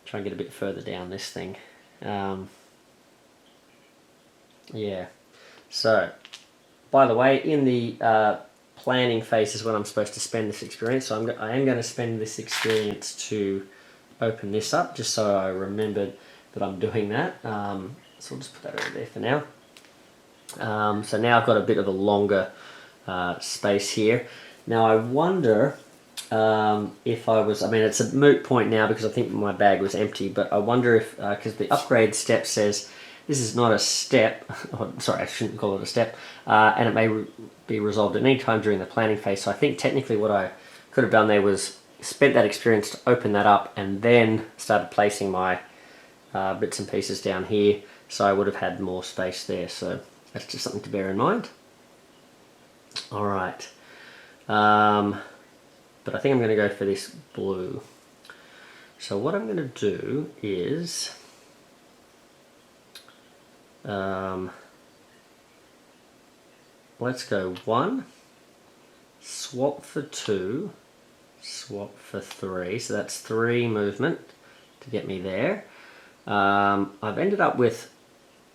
Try and get a bit further down this thing. Yeah. So, by the way, in the planning phase is when I'm supposed to spend this experience, so I am going to spend this experience to open this up, just so I remembered that I'm doing that. So I'll just put that over there for now. So now I've got a bit of a longer space here. Now I wonder if I was, I mean it's a moot point now because I think my bag was empty, but I wonder if, because the upgrade step says this is not a step, oh, sorry, I shouldn't call it a step, and it may be resolved at any time during the planning phase. So I think technically what I could have done there was spent that experience to open that up and then started placing my bits and pieces down here, so I would have had more space there. So that's just something to bear in mind. Alright, but I think I'm going to go for this blue. So what I'm going to do is let's go 1, swap for 2, swap for 3, so that's 3 movement to get me there. I've ended up with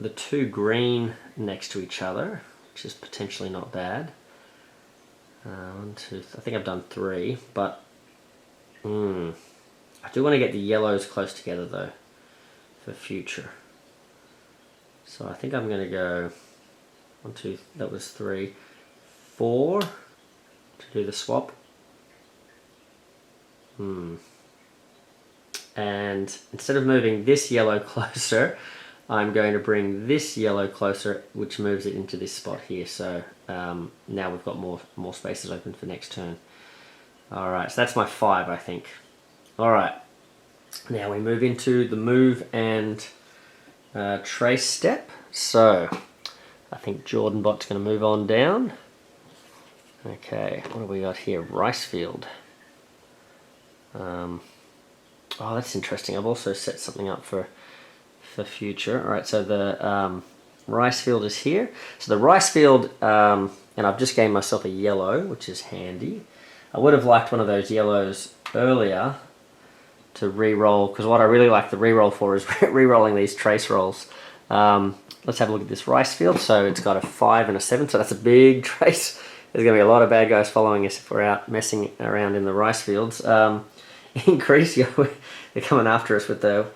the 2 green next to each other, which is potentially not bad. 1, 2, I think I've done 3, but I do want to get the yellows close together though for future. So I think I'm going to go 1, 2, that was 3, 4 to do the swap. And instead of moving this yellow closer, I'm going to bring this yellow closer, which moves it into this spot here. So now we've got more spaces open for next turn. Alright, so that's my 5, I think. Alright, now we move into the move and trace step. So I think Jordan Bot's going to move on down. Okay, what have we got here? Rice field. Oh, that's interesting. I've also set something up for for future. All right, so the rice field is here. So the rice field, and I've just gained myself a yellow, which is handy. I would have liked one of those yellows earlier to re-roll, because what I really like the re-roll for is re-rolling these trace rolls. Let's have a look at this rice field. So it's got a 5 and a 7, so that's a big trace. There's going to be a lot of bad guys following us if we're out messing around in the rice fields. Increase your... They're coming after us with the...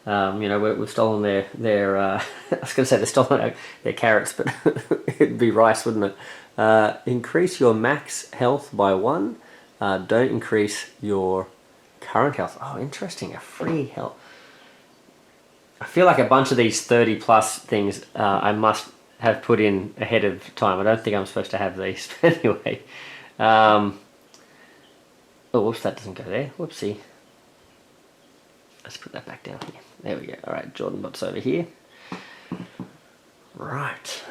you know, we've stolen their I was going to say they've stolen their carrots, but it'd be rice, wouldn't it? Increase your max health by 1. Don't increase your current health. Oh, interesting. A free health. I feel like a bunch of these 30 plus things I must have put in ahead of time. I don't think I'm supposed to have these. Anyway. Oh, whoops, that doesn't go there. Whoopsie. Let's put that back down here. There we go. Alright, Jordan Bot's over here. Right.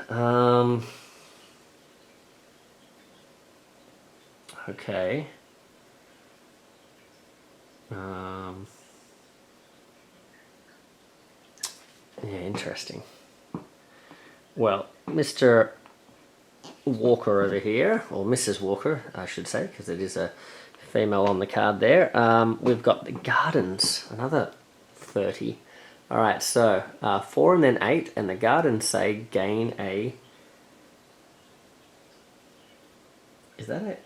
Okay. Yeah, interesting. Well, Mr. Walker over here, or Mrs. Walker, I should say, because it is a female on the card there. We've got the gardens, another 30. Alright, so 4 and then 8, and the gardens say gain a... Is that it?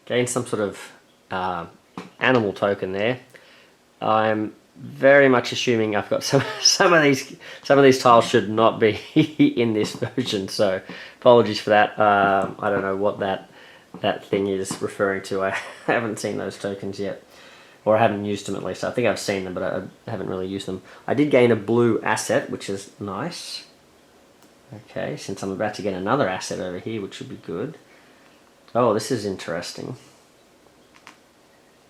Gain some sort of animal token there. I'm very much assuming I've got some of these tiles should not be in this version, so apologies for that. I don't know what that thing is referring to. I haven't seen those tokens yet, or I haven't used them at least. I think I've seen them, but I haven't really used them. I did gain a blue asset, which is nice. Okay, since I'm about to get another asset over here, which should be good. Oh, this is interesting.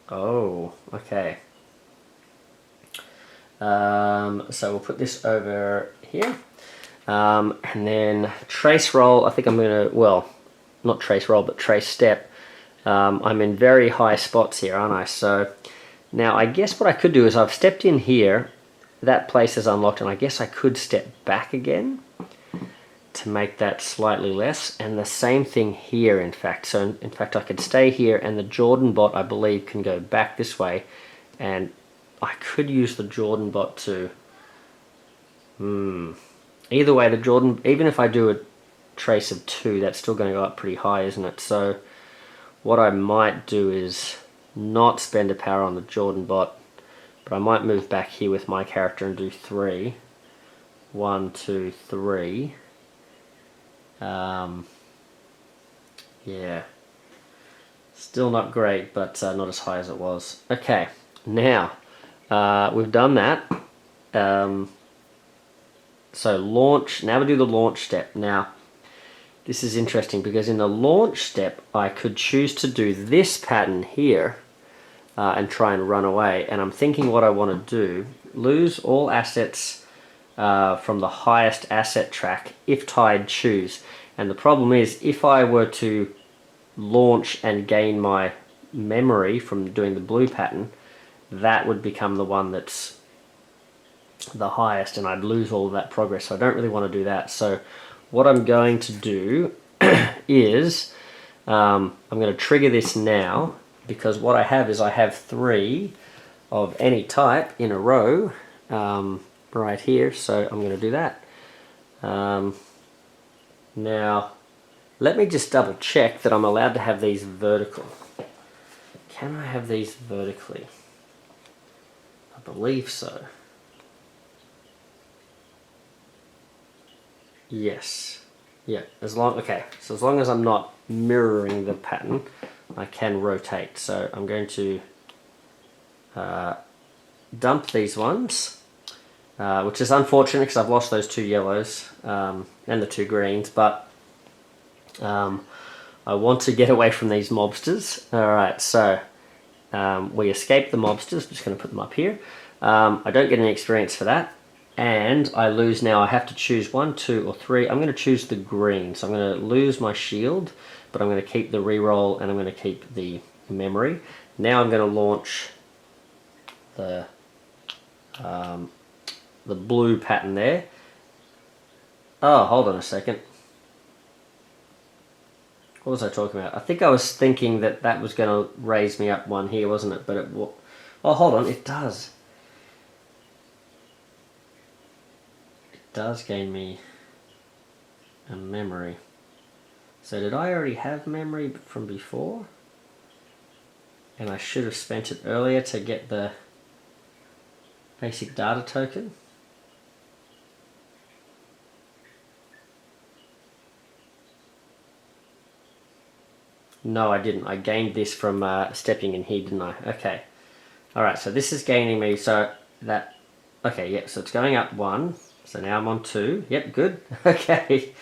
Oh, okay. So we'll put this over here. And then trace roll, I think I'm going to, well, not trace roll, but trace step. I'm in very high spots here, aren't I? So now I guess what I could do is I've stepped in here, that place is unlocked, and I guess I could step back again to make that slightly less, and the same thing here in fact. So in fact I could stay here, and the Jordan bot I believe can go back this way, and I could use the Jordan bot to either way, the Jordan, even if I do a trace of 2, that's still going to go up pretty high, isn't it? So what I might do is not spend a power on the Jordan bot, but I might move back here with my character and do 3. 1, 2, 3. Yeah, still not great, but not as high as it was. Okay, now we've done that. So launch, now we do the launch step. Now this is interesting because in the launch step I could choose to do this pattern here and try and run away, and I'm thinking what I want to do, lose all assets from the highest asset track if tied choose. And the problem is, if I were to launch and gain my memory from doing the blue pattern, that would become the one that's the highest, and I'd lose all of that progress. So I don't really want to do that. So what I'm going to do is I'm going to trigger this now, because what I have is I have 3 of any type in a row right here. So I'm going to do that. Now, let me just double check that I'm allowed to have these vertical. Can I have these vertically? I believe so. Yes. Yeah, as long, okay, so as long as I'm not mirroring the pattern, I can rotate. So I'm going to dump these ones. Which is unfortunate because I've lost those 2 yellows and the 2 greens, but I want to get away from these mobsters. Alright, so we escape the mobsters. I'm just going to put them up here. I don't get any experience for that, and I lose now. I have to choose 1, 2, or 3. I'm going to choose the green, so I'm going to lose my shield, but I'm going to keep the reroll and I'm going to keep the memory. Now I'm going to launch the blue pattern there. Oh, hold on a second. What was I talking about? I think I was thinking that that was going to raise me up one here, wasn't it? But it will. Oh, hold on, it does. It does gain me a memory. So did I already have memory from before? And I should have spent it earlier to get the basic data token. No, I didn't. I gained this from stepping in here, didn't I? Okay. Alright, so this is gaining me, so that... Okay, yep, so it's going up 1. So now I'm on 2. Yep, good. Okay.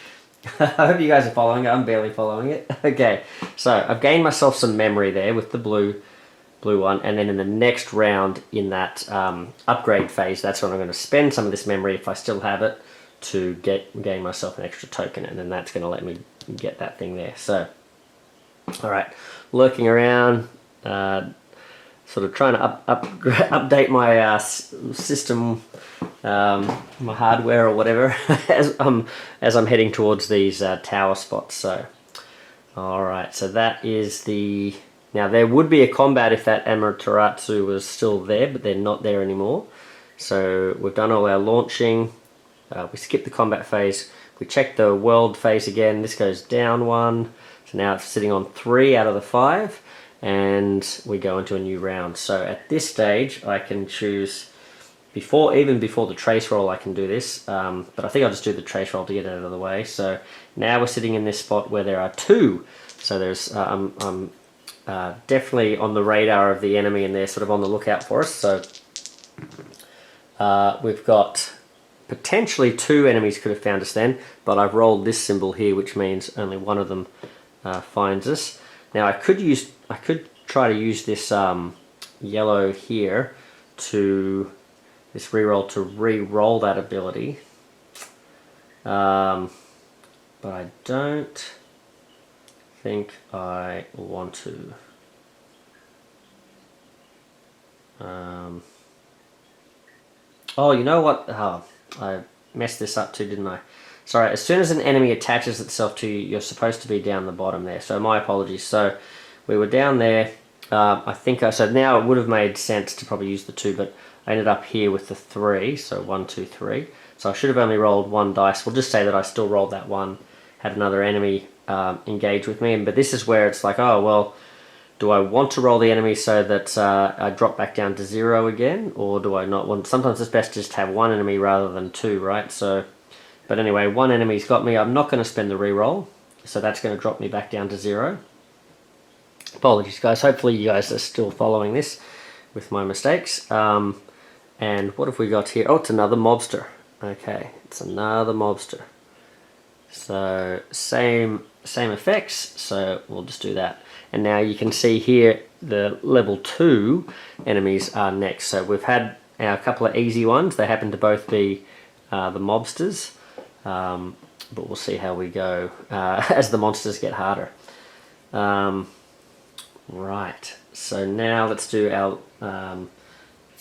I hope you guys are following it. I'm barely following it. Okay, so I've gained myself some memory there with the blue one, and then in the next round in that upgrade phase, that's when I'm going to spend some of this memory, if I still have it, to gain myself an extra token, and then that's going to let me get that thing there. So, alright, lurking around, sort of trying to update my system, my hardware or whatever, as I'm heading towards these tower spots. So, alright, so that is the... Now there would be a combat if that Amaterasu was still there, but they're not there anymore. So we've done all our launching, we skip the combat phase, we check the world phase again, this goes down 1, so now it's sitting on 3 out of the 5, and we go into a new round. So at this stage I can choose, even before the trace roll I can do this, but I think I'll just do the trace roll to get it out of the way. So now we're sitting in this spot where there are 2, so there's, I'm definitely on the radar of the enemy, and they're sort of on the lookout for us. So we've got potentially 2 enemies could have found us then, but I've rolled this symbol here, which means only one of them finds us. Now I could try to use this yellow here to this reroll to re-roll that ability, but I don't think I want to. Oh, you know what? Oh, I messed this up too, didn't I? Sorry, as soon as an enemy attaches itself to you, you're supposed to be down the bottom there. So my apologies. So we were down there. I think so now it would have made sense to probably use the 2, but I ended up here with the 3. So 1, 2, 3. So I should have only rolled 1 dice. We'll just say that I still rolled that 1, had another enemy engage with me, but this is where it's like, oh well, do I want to roll the enemy so that I drop back down to 0 again, or do I not want? Sometimes it's best just to have 1 enemy rather than 2, right? So, but anyway, 1 enemy's got me. I'm not going to spend the reroll, so that's going to drop me back down to 0. Apologies, guys. Hopefully you guys are still following this with my mistakes. And what have we got here? Oh, it's another mobster. Okay, it's another mobster. So same effects, so we'll just do that. And now you can see here the level 2 enemies are next. So we've had our couple of easy ones. They happen to both be the mobsters, but we'll see how we go as the monsters get harder. Right, so now let's do our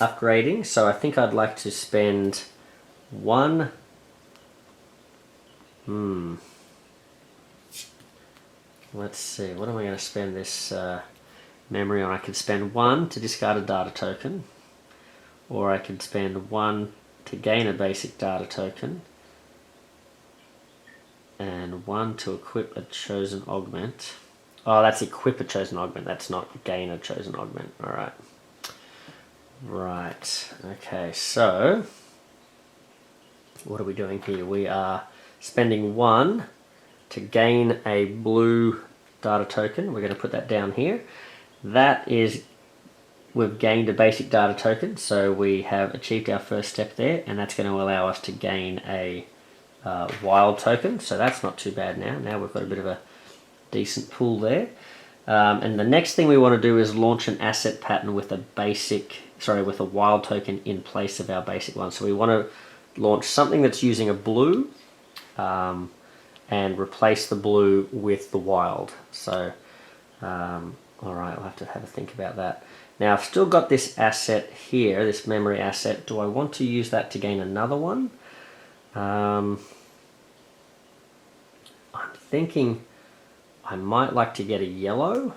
upgrading. So I think I'd like to spend 1... Let's see, what am I going to spend this memory on? I could spend 1 to discard a data token, or I could spend 1 to gain a basic data token, and 1 to equip a chosen augment. Oh, that's equip a chosen augment, that's not gain a chosen augment. Alright. Right, okay, so what are we doing here? We are spending 1 to gain a blue data token. We're going to put that down here. That is, we've gained a basic data token, so we have achieved our first step there, and that's going to allow us to gain a wild token, so that's not too bad now. Now we've got a bit of a decent pool there. And the next thing we want to do is launch an asset pattern with a with a wild token in place of our basic one. So we want to launch something that's using a blue, and replace the blue with the wild. So Alright, I'll have to have a think about that. Now I've still got this asset here, this memory asset. Do I want to use that to gain another one? I'm thinking I might like to get a yellow,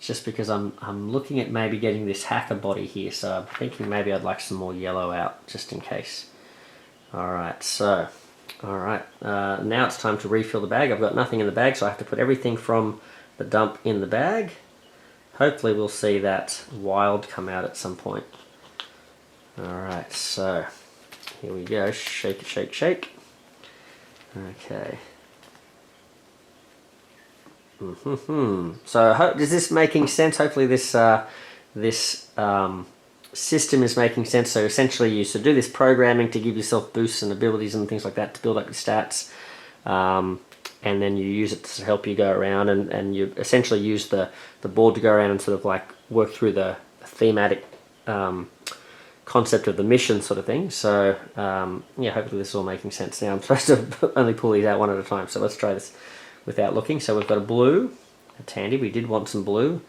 just because I'm looking at maybe getting this hacker body here, so I'm thinking maybe I'd like some more yellow out, just in case. Alright, so, now it's time to refill the bag. I've got nothing in the bag, so I have to put everything from the dump in the bag. Hopefully we'll see that wild come out at some point. Alright, so here we go. Shake it, shake, shake. Okay. So is this making sense? Hopefully this system is making sense. So essentially you should do this programming to give yourself boosts and abilities and things like that to build up your stats. And then you use it to help you go around, and you essentially use the board to go around and sort of like work through the thematic concept of the mission sort of thing. So yeah, hopefully this is all making sense. Now I'm supposed to only pull these out one at a time, so let's try this without looking. So we've got a blue, that's handy, we did want some blue.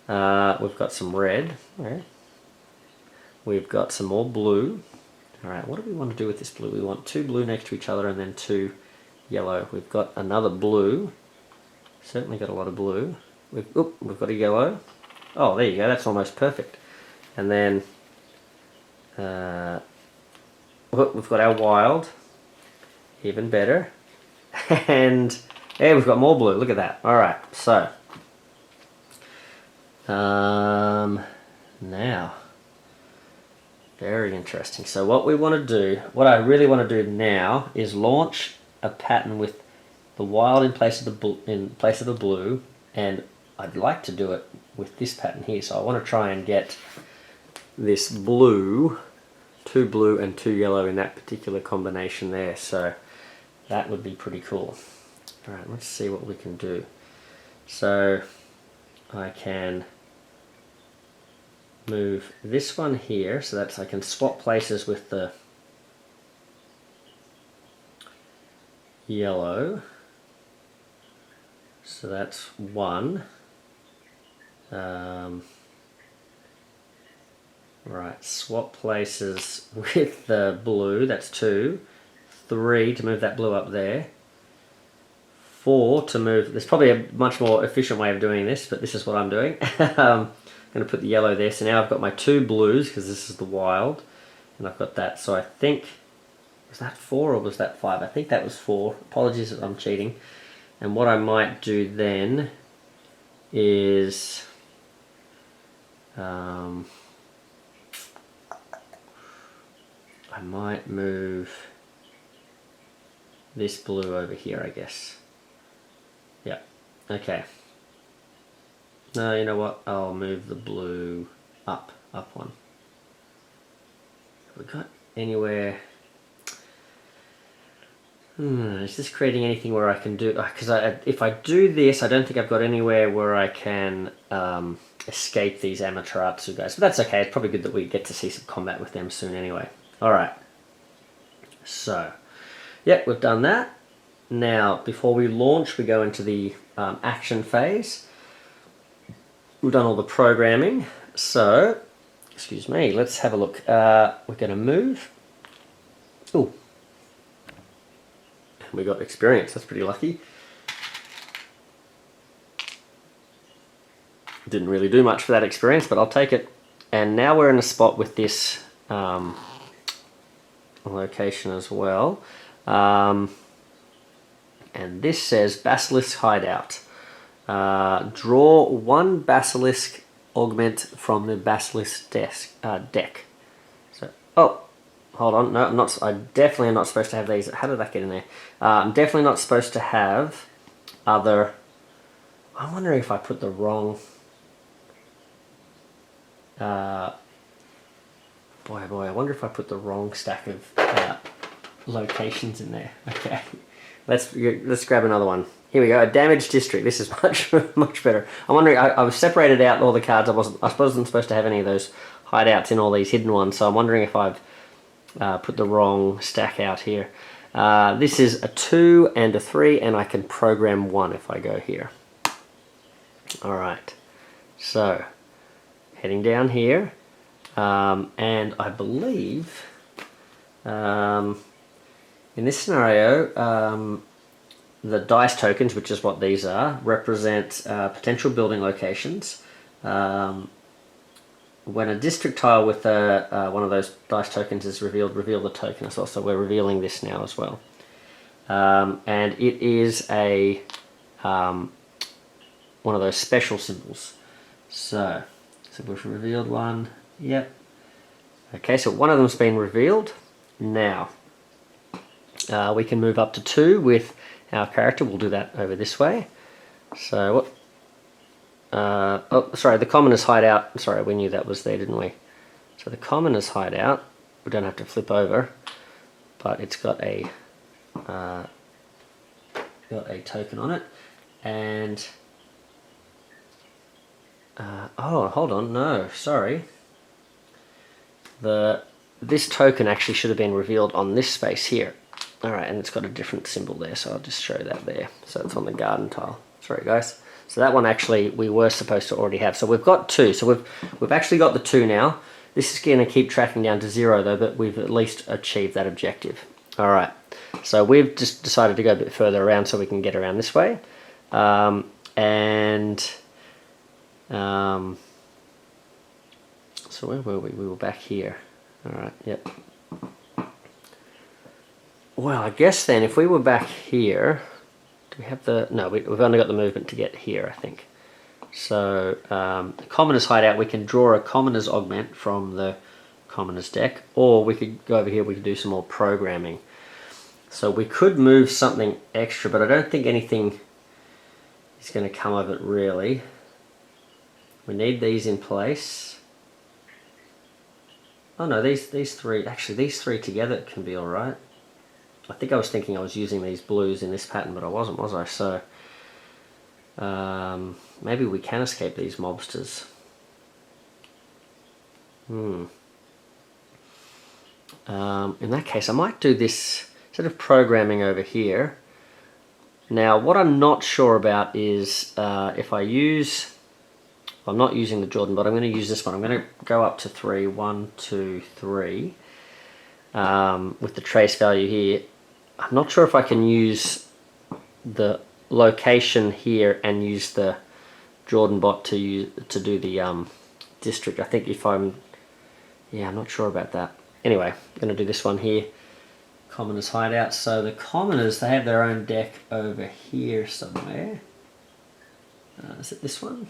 We've got some red, okay. We've got some more blue. Alright, what do we want to do with this blue? We want 2 blue next to each other and then 2 yellow. We've got another blue. Certainly got a lot of blue. We've got a yellow. Oh, there you go. That's almost perfect. And then we've got our wild. Even better. And yeah, we've got more blue. Look at that. All right. So now, very interesting. So what we want to do, what I really want to do now, is launch a pattern with the wild in place of the blue, and I'd like to do it with this pattern here. So I want to try and get this blue, 2 blue and 2 yellow in that particular combination there. So that would be pretty cool. All right, let's see what we can do. So I can move this one here, so that's, I can swap places with the yellow, so that's 1. Right, swap places with the blue, that's 2. 3 to move that blue up there. 4 to move, there's probably a much more efficient way of doing this, but this is what I'm doing. I'm going to put the yellow there, so now I've got my 2 blues, because this is the wild, and I've got that, so I think, was that 4 or was that 5? I think that was 4. Apologies if I'm cheating. And what I might do then is I might move this blue over here, I guess. Yeah, okay. No, you know what? I'll move the blue up one. Have we got anywhere? Is this creating anything where I can do... Because if I do this, I don't think I've got anywhere where I can escape these Amaterasu guys. But that's okay. It's probably good that we get to see some combat with them soon anyway. Alright. So, yeah, we've done that. Now, before we launch, we go into the action phase. We've done all the programming. So, excuse me, let's have a look. We're going to move. Ooh. We got experience, that's pretty lucky. Didn't really do much for that experience, but I'll take it. And now we're in a spot with this location as well. And this says Basilisk Hideout. Draw 1 Basilisk augment from the Basilisk deck. So, oh. Hold on, no, I definitely am not supposed to have these. How did that get in there? I'm definitely not supposed to have other... I'm wondering if I put the wrong... boy, I wonder if I put the wrong stack of locations in there. Okay, let's grab another one. Here we go, a damaged district. This is much better. I'm wondering, I've separated out all the cards. I wasn't supposed to have any of those hideouts in all these hidden ones, so I'm wondering if I've put the wrong stack out here. This is a 2 and a 3, and I can program 1 if I go here. Alright, so heading down here, and I believe in this scenario the dice tokens, which is what these are, represent potential building locations. When a district tile with one of those dice tokens is revealed, reveal the token as well. So we're revealing this now as well. And it is a one of those special symbols. So we've revealed one. Yep. Okay, so one of them's been revealed. Now we can move up to 2 with our character. We'll do that over this way. So what? Oh, sorry, the commoner's hideout. Sorry, we knew that was there, didn't we? So the commoner's hideout, we don't have to flip over, but it's got a token on it. And oh, hold on, no, sorry. This token actually should have been revealed on this space here. All right, and it's got a different symbol there, so I'll just show that there. So it's on the garden tile. Sorry, guys. So that one actually we were supposed to already have. So we've got 2. So we've actually got the 2 now. This is going to keep tracking down to 0 though, but we've at least achieved that objective. All right. So we've just decided to go a bit further around so we can get around this way. So where were we? We were back here. All right. Yep. Well, I guess then if we were back here. Do we have the... No, we've only got the movement to get here, I think. So, the Commoner's Hideout, we can draw a Commoner's Augment from the Commoner's deck, or we could go over here, we could do some more programming. So we could move something extra, but I don't think anything is going to come of it, really. We need these in place. Oh no, these 3... Actually, these 3 together can be alright. I think I was thinking I was using these blues in this pattern, but I wasn't, was I? So maybe we can escape these mobsters. In that case, I might do this instead of programming over here. Now, what I'm not sure about is if I use... I'm not using the Jordan, but I'm going to use this one. I'm going to go up to 3. 1, 2, 3. With the trace value here. I'm not sure if I can use the location here and use the Jordan bot to do the district. I think if I'm... Yeah, I'm not sure about that. Anyway, I'm going to do this one here. Commoners Hideout. So the Commoners, they have their own deck over here somewhere. Is it this one?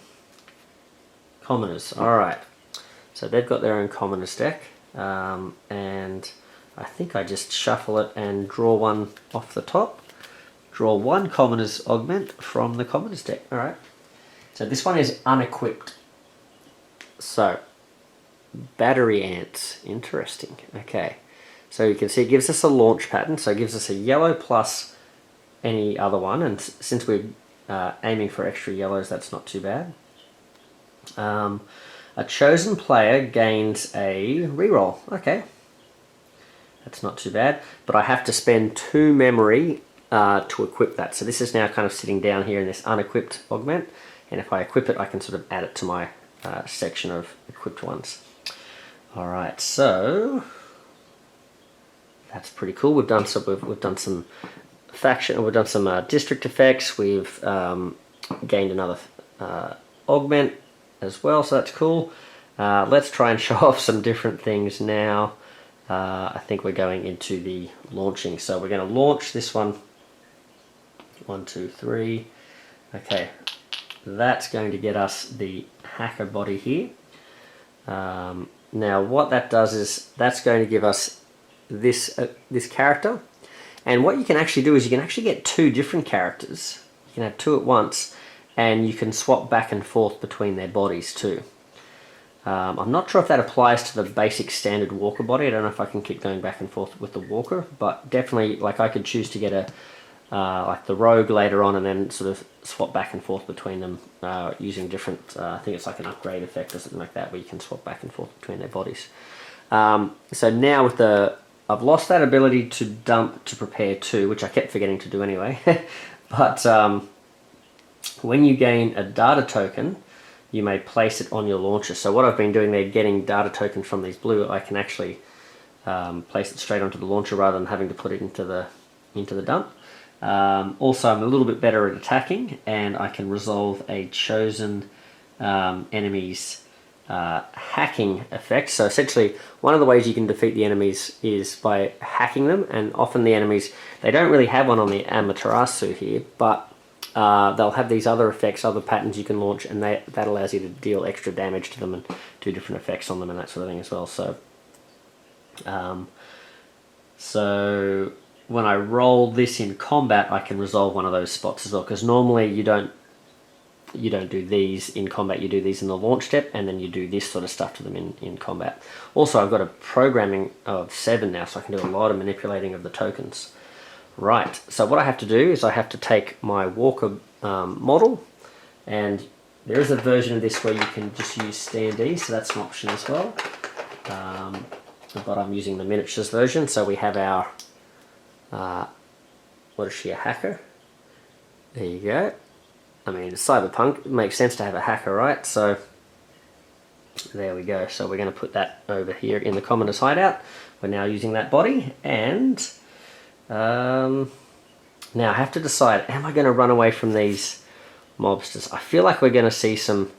Commoners. Alright. So they've got their own Commoners deck. And... I think I just shuffle it and draw one off the top. Draw 1 Commoner's Augment from the Commoner's deck. Alright. So this one is unequipped. So, battery ants. Interesting. Okay. So you can see it gives us a launch pattern. So it gives us a yellow plus any other one. And since we're aiming for extra yellows, that's not too bad. A chosen player gains a reroll. Okay. That's not too bad, but I have to spend 2 memory to equip that. So this is now kind of sitting down here in this unequipped augment, and if I equip it, I can sort of add it to my section of equipped ones. All right, so that's pretty cool. We've done some faction, we've done some district effects. We've gained another augment as well, so that's cool. Let's try and show off some different things now. I think we're going into the launching. So we're going to launch this one. 1, 2, 3. Okay, that's going to get us the hacker body here. Now what that does is that's going to give us this character. And what you can actually do is you can actually get 2 different characters. You can have 2 at once, and you can swap back and forth between their bodies too. I'm not sure if that applies to the basic standard walker body. I don't know if I can keep going back and forth with the walker, but definitely, like, I could choose to get a like the rogue later on and then sort of swap back and forth between them using different, I think it's like an upgrade effect or something like that, where you can swap back and forth between their bodies. So now with I've lost that ability to dump to prepare 2, which I kept forgetting to do anyway, but when you gain a data token, you may place it on your launcher. So what I've been doing there, getting data tokens from these blue, I can actually place it straight onto the launcher rather than having to put it into the dump. Also, I'm a little bit better at attacking, and I can resolve a chosen enemy's hacking effect. So essentially, one of the ways you can defeat the enemies is by hacking them, and often the enemies, they don't really have one on the Amaterasu here, but they'll have these other effects, other patterns you can launch, and that allows you to deal extra damage to them and do different effects on them and that sort of thing as well. So when I roll this in combat, I can resolve one of those spots as well, because normally you don't do these in combat, you do these in the launch step, and then you do this sort of stuff to them in combat. Also, I've got a programming of 7 now, so I can do a lot of manipulating of the tokens. Right, so what I have to do is I have to take my walker model, and there is a version of this where you can just use standee, so that's an option as well. But I'm using the miniatures version, so we have our, what is she, a hacker? There you go. I mean, cyberpunk, it makes sense to have a hacker, right? So there we go. So we're going to put that over here in the commoner's hideout. We're now using that body, and now I have to decide, am I going to run away from these mobsters? I feel like we're going to see some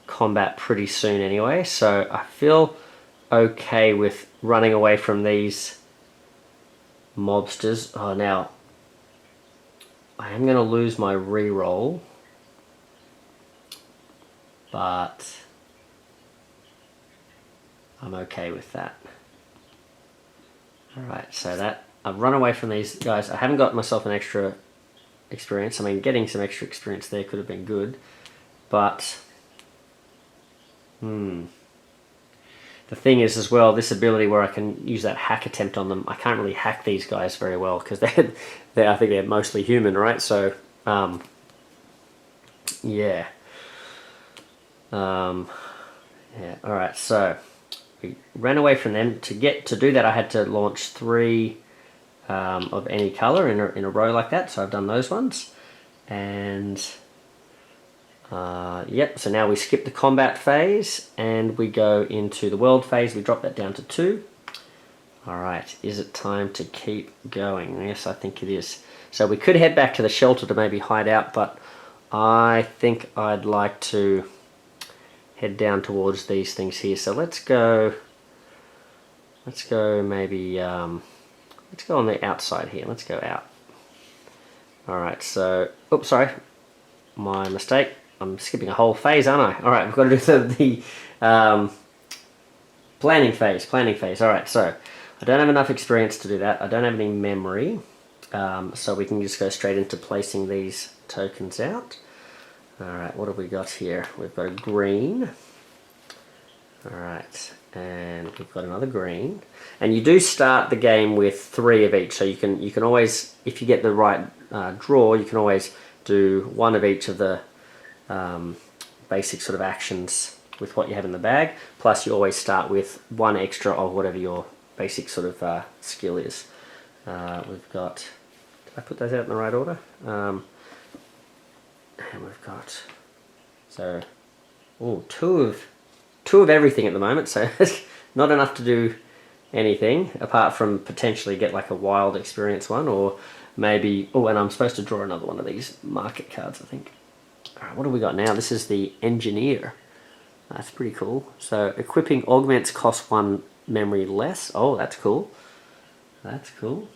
combat pretty soon anyway, so I feel okay with running away from these mobsters. Oh, now I am going to lose my reroll, but I'm okay with that. Alright, so that I've run away from these guys. I haven't got myself an extra experience. I mean, getting some extra experience there could have been good, but the thing is as well, this ability where I can use that hack attempt on them, I can't really hack these guys very well because I think they're mostly human, right? So yeah. Yeah, alright, so we ran away from them. To do that, I had to launch 3 of any color in a row like that, so I've done those ones. And yep, so now we skip the combat phase and we go into the world phase. We drop that down to 2. Alright, is it time to keep going? Yes, I think it is. So we could head back to the shelter to maybe hide out, but I think I'd like to head down towards these things here. So let's go maybe, let's go on the outside here. Let's go out. Alright, so, oops, sorry, my mistake. I'm skipping a whole phase, aren't I? Alright, we've got to do the planning phase. Alright, so I don't have enough experience to do that. I don't have any memory, so we can just go straight into placing these tokens out. Alright, what have we got here? We've got a green. Alright, and we've got another green. And you do start the game with 3 of each, so you can always, if you get the right draw, you can always do 1 of each of the basic sort of actions with what you have in the bag, plus you always start with 1 extra of whatever your basic sort of skill is. We've got, did I put those out in the right order? And we've got, so, oh, two of everything at the moment, so not enough to do anything, apart from potentially get like a wild experience one, or maybe, oh, and I'm supposed to draw another one of these market cards, I think. Alright, what have we got now? This is the Engineer. That's pretty cool. So, equipping augments cost 1 memory less. Oh, that's cool. That's cool.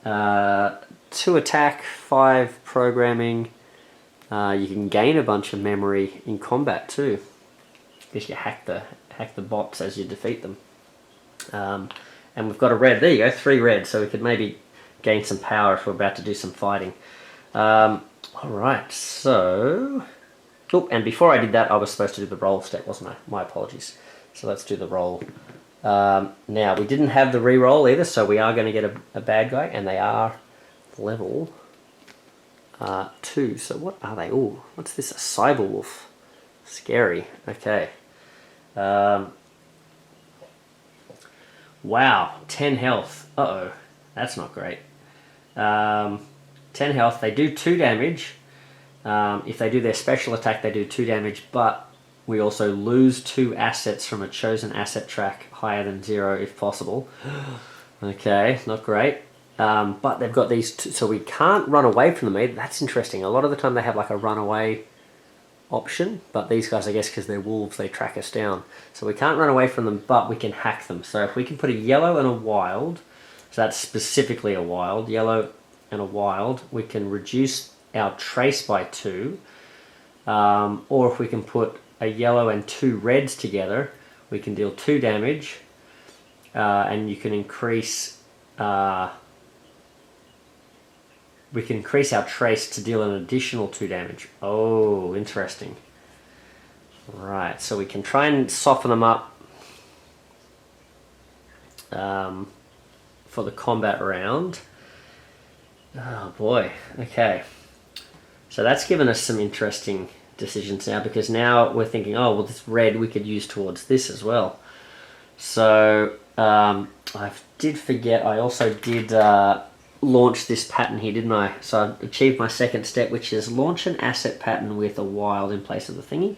2 attack, 5 programming. You can gain a bunch of memory in combat too. Because you hack the bots as you defeat them. And we've got a red. There you go, 3 red. So we could maybe gain some power if we're about to do some fighting. Alright, so... Oh, and before I did that, I was supposed to do the roll step, wasn't I? My apologies. So let's do the roll. Now, we didn't have the re-roll either, so we are going to get a bad guy, and they are level 2. So what are they? Oh, what's this? A cyber wolf. Scary. Okay. Wow, 10 health. Uh-oh, that's not great. 10 health. They do 2 damage, If they do their special attack, they do 2 damage, but we also lose 2 assets from a chosen asset track higher than 0 if possible. Okay, not great. But they've got these two, so we can't run away from them. That's interesting. A lot of the time they have like a runaway option, but these guys, I guess because they're wolves, they track us down. So we can't run away from them, but we can hack them. So if we can put a yellow and a wild, so that's specifically a wild, yellow and a wild, we can reduce our trace by 2. Or if we can put a yellow and 2 reds together, we can deal 2 damage, and you can increase we can increase our trace to deal an additional 2 damage. Oh, interesting. Right, so we can try and soften them up for the combat round. Oh boy, okay. So that's given us some interesting decisions now, because now we're thinking, oh, well, this red we could use towards this as well. So I did forget, I also did launch this pattern here, didn't I? So I achieved my second step, which is launch an asset pattern with a wild in place of the thingy.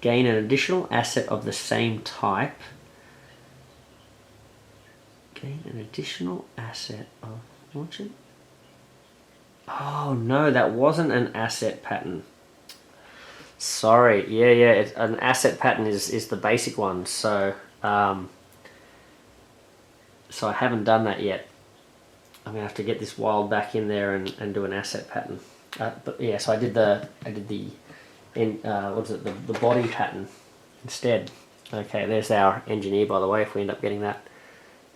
Gain an additional asset of the same type. Gain an additional asset of launching. Oh no, that wasn't an asset pattern. Sorry, yeah, an asset pattern is the basic one. So so I haven't done that yet. I'm gonna have to get this wild back in there and do an asset pattern. But yeah, so I did the what is it, the body pattern instead. Okay, there's our engineer, by the way. If we end up getting that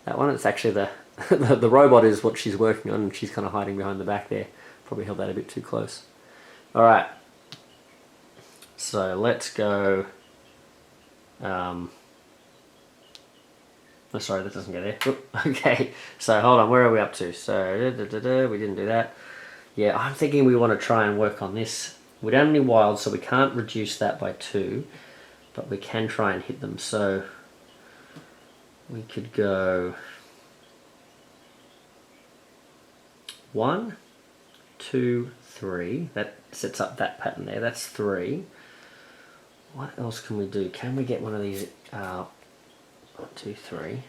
one, it's actually the the robot is what she's working on, and she's kind of hiding behind the back there. Probably held that a bit too close. All right, so let's go. Oh, sorry, that doesn't go there. Oop, okay, so hold on, where are we up to? So we didn't do that. Yeah, I'm thinking we want to try and work on this. We don't have any wild, so we can't reduce that by 2, but we can try and hit them. So we could go 1, 2, 3. That sets up that pattern there. That's 3. What else can we do? Can we get one of these? 1, 2, 3.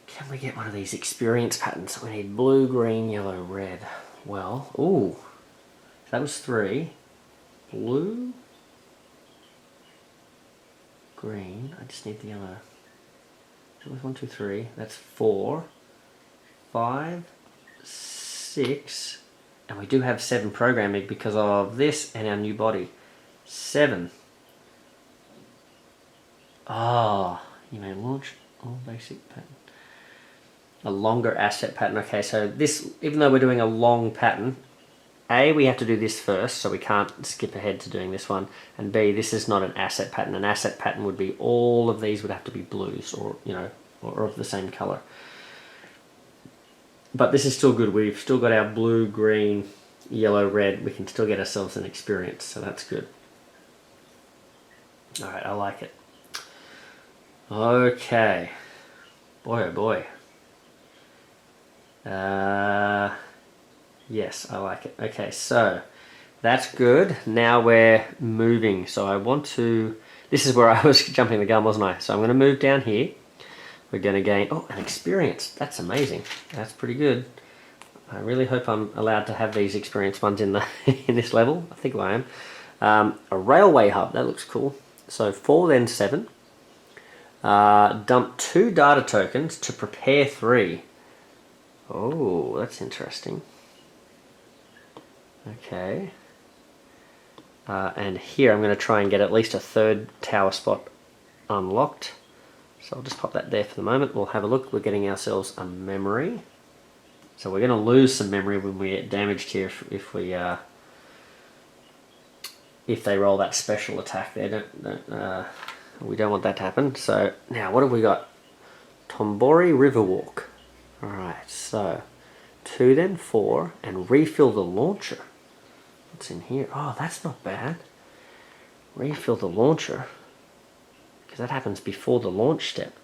Can we get one of these experience patterns? We need blue, green, yellow, red. Well, ooh, that was 3. Blue, green. I just need the yellow. So it was 1, 2, 3. That's 4, 5, 6, and we do have 7 programming because of this and our new body. 7. Ah, oh, you may launch all basic pattern. A longer asset pattern. Okay, so this, even though we're doing a long pattern, A, we have to do this first, so we can't skip ahead to doing this one, and B, this is not an asset pattern. An asset pattern would be all of these would have to be blues, or or of the same color. But this is still good. We've still got our blue, green, yellow, red. We can still get ourselves an experience, so that's good. All right, I like it. Okay, boy oh boy. Yes, I like it. Okay, so that's good. Now we're moving. So I want to, this is where I was jumping the gun, wasn't I? So I'm going to move down here. We're going to gain, oh, an experience. That's amazing. That's pretty good. I really hope I'm allowed to have these experience ones in the in this level. I think I am. A railway hub. That looks cool. So 4, then 7. Dump 2 data tokens to prepare 3. Oh, that's interesting. Okay. And here I'm going to try and get at least a 3rd tower spot unlocked. So I'll just pop that there for the moment. We'll have a look. We're getting ourselves a memory. So we're going to lose some memory when we get damaged here if they roll that special attack there. We don't want that to happen. So now what have we got? Tombori Riverwalk. Alright, so 2, then 4, and refill the launcher. What's in here? Oh, that's not bad. Refill the launcher, because that happens before the launch step.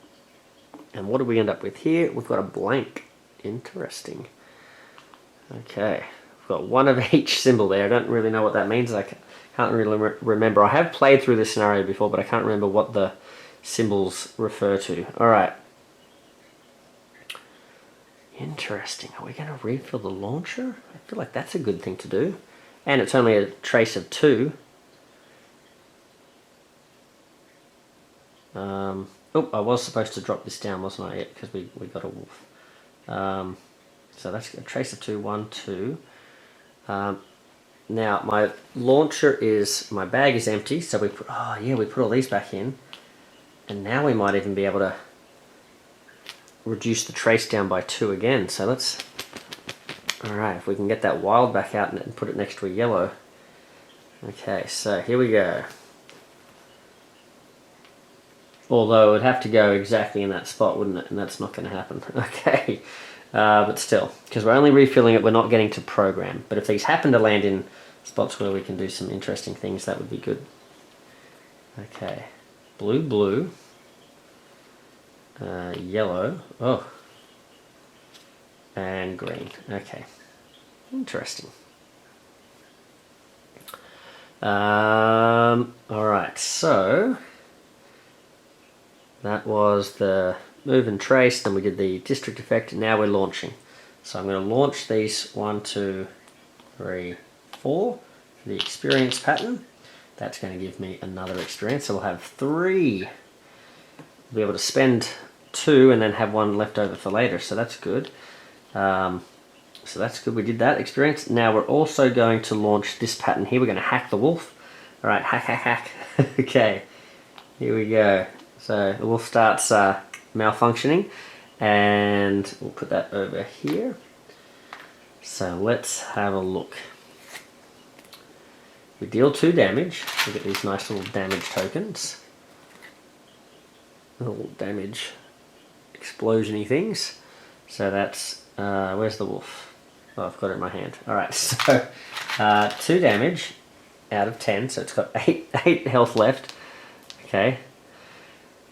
And what do we end up with here? We've got a blank. Interesting. Okay, we've got one of each symbol there. I don't really know what that means. I can't really remember. I have played through this scenario before, but I can't remember what the symbols refer to. Alright. Interesting. Are we going to refill the launcher? I feel like that's a good thing to do. And it's only a trace of 2. Oh, I was supposed to drop this down, wasn't I? Yeah, because we got a wolf. So that's a trace of 2, 1, 2. Now my launcher is, my bag is empty, so we put, oh yeah, we put all these back in. And now we might even be able to reduce the trace down by 2 again. So let's, alright, if we can get that wild back out and put it next to a yellow. Okay, so here we go. Although it would have to go exactly in that spot, wouldn't it? And that's not going to happen. Okay, but still, because we're only refilling it, we're not getting to program. But if these happen to land in spots where we can do some interesting things, that would be good. Okay, blue, blue, yellow, oh, and green. Okay, interesting. Alright, so that was the move and trace, then we did the district effect, and now we're launching. So I'm going to launch these 1, 2, 3, 4 for the experience pattern. That's going to give me another experience, so we'll have 3. We'll be able to spend 2 and then have 1 left over for later, so that's good. So that's good, we did that experience. Now we're also going to launch this pattern here. We're going to hack the wolf. Alright, hack, hack, hack. Okay, here we go. So the wolf starts malfunctioning, and we'll put that over here. So let's have a look. We deal 2 damage. We get these nice little damage tokens. Little damage explosion-y things. So that's, where's the wolf? Oh, I've got it in my hand. Alright, so 2 damage out of 10, so it's got 8 health left. Okay.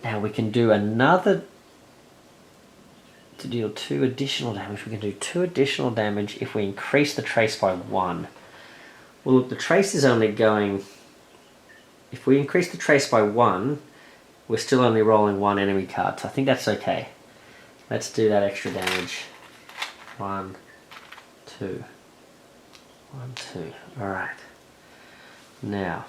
Now we can do another, to deal 2 additional damage. We can do 2 additional damage if we increase the trace by 1. Well, look, the trace is only going, if we increase the trace by 1, we're still only rolling 1 enemy card, so I think that's okay. Let's do that extra damage. 1, 2, 1, 2. Alright. Now,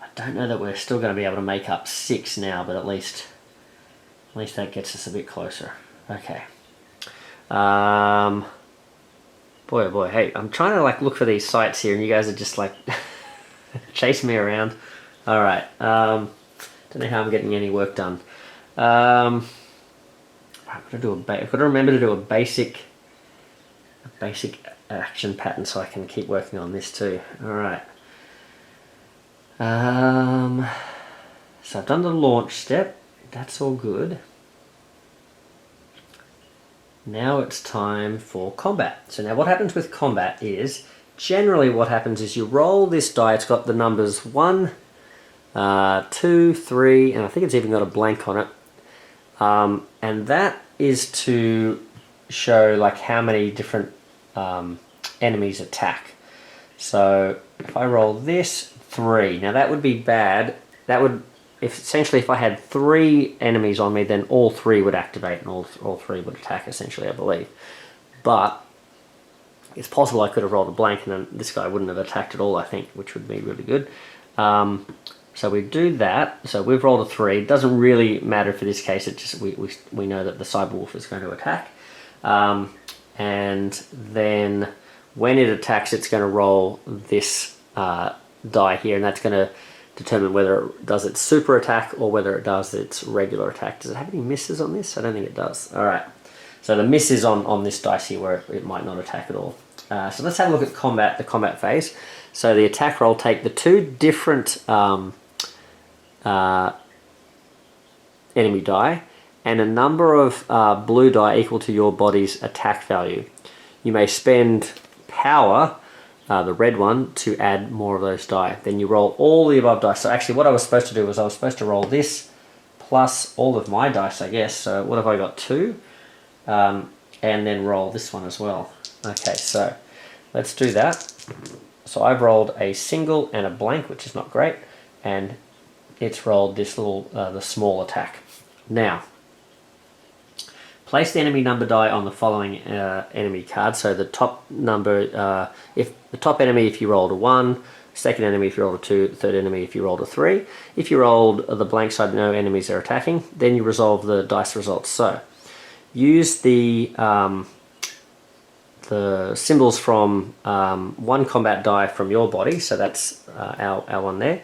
I don't know that we're still going to be able to make up 6 now, but at least that gets us a bit closer. Okay. Boy oh boy, hey, I'm trying to like look for these sites here, and you guys are just like chasing me around. Alright, don't know how I'm getting any work done. I've got to remember to do a basic action pattern so I can keep working on this too. Alright. So I've done the launch step, that's all good. Now it's time for combat. So now what happens with combat is, generally what happens is you roll this die, it's got the numbers 1, 2, 3, and I think it's even got a blank on it. And that is to show like how many different enemies attack. So if I roll this 3, now that would be bad. That would, essentially if I had 3 enemies on me, then all 3 would activate and all 3 would attack essentially, I believe. But it's possible I could have rolled a blank and then this guy wouldn't have attacked at all, I think, which would be really good. So we do that. So we've rolled a 3. It doesn't really matter for this case. It just we know that the Cyberwolf is going to attack. And then when it attacks, it's going to roll this die here, and that's going to determine whether it does its super attack or whether it does its regular attack. Does it have any misses on this? I don't think it does. Alright, so the miss is on this dice here where it might not attack at all. So let's have a look at the combat phase. So the attack roll, take the 2 different enemy die and a number of blue die equal to your body's attack value. You may spend power, the red one, to add more of those die. Then you roll all the above dice. So actually what I was supposed to do was I was supposed to roll this plus all of my dice, I guess. So what have I got? 2. and then roll this one as well. Okay, so let's do that. So I've rolled a single and a blank, which is not great, and it's rolled this little, the small attack. Now, place the enemy number die on the following enemy card. So the top number, if the top enemy if you rolled a 1, second enemy if you rolled a 2, third enemy if you rolled a 3. If you rolled the blank side, no enemies are attacking, then you resolve the dice results. So use the symbols from one combat die from your body, so that's our one there,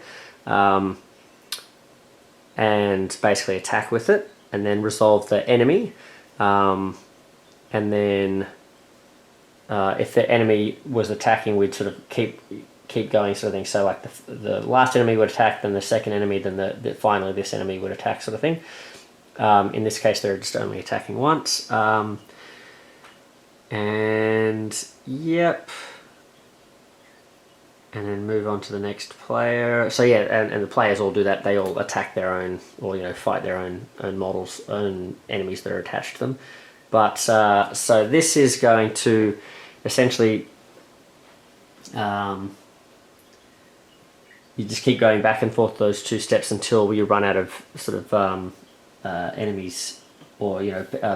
and basically attack with it, and then resolve the enemy, and then if the enemy was attacking, we'd sort of keep going, sort of thing. So like the last enemy would attack, then the second enemy, then finally this enemy would attack, sort of thing. In this case, they're just only attacking once. And yep, and then move on to the next player. So yeah, and the players all do that. They all attack their own, or fight their own models, own enemies that are attached to them. But so this is going to essentially, you just keep going back and forth those 2 steps until you run out of sort of enemies or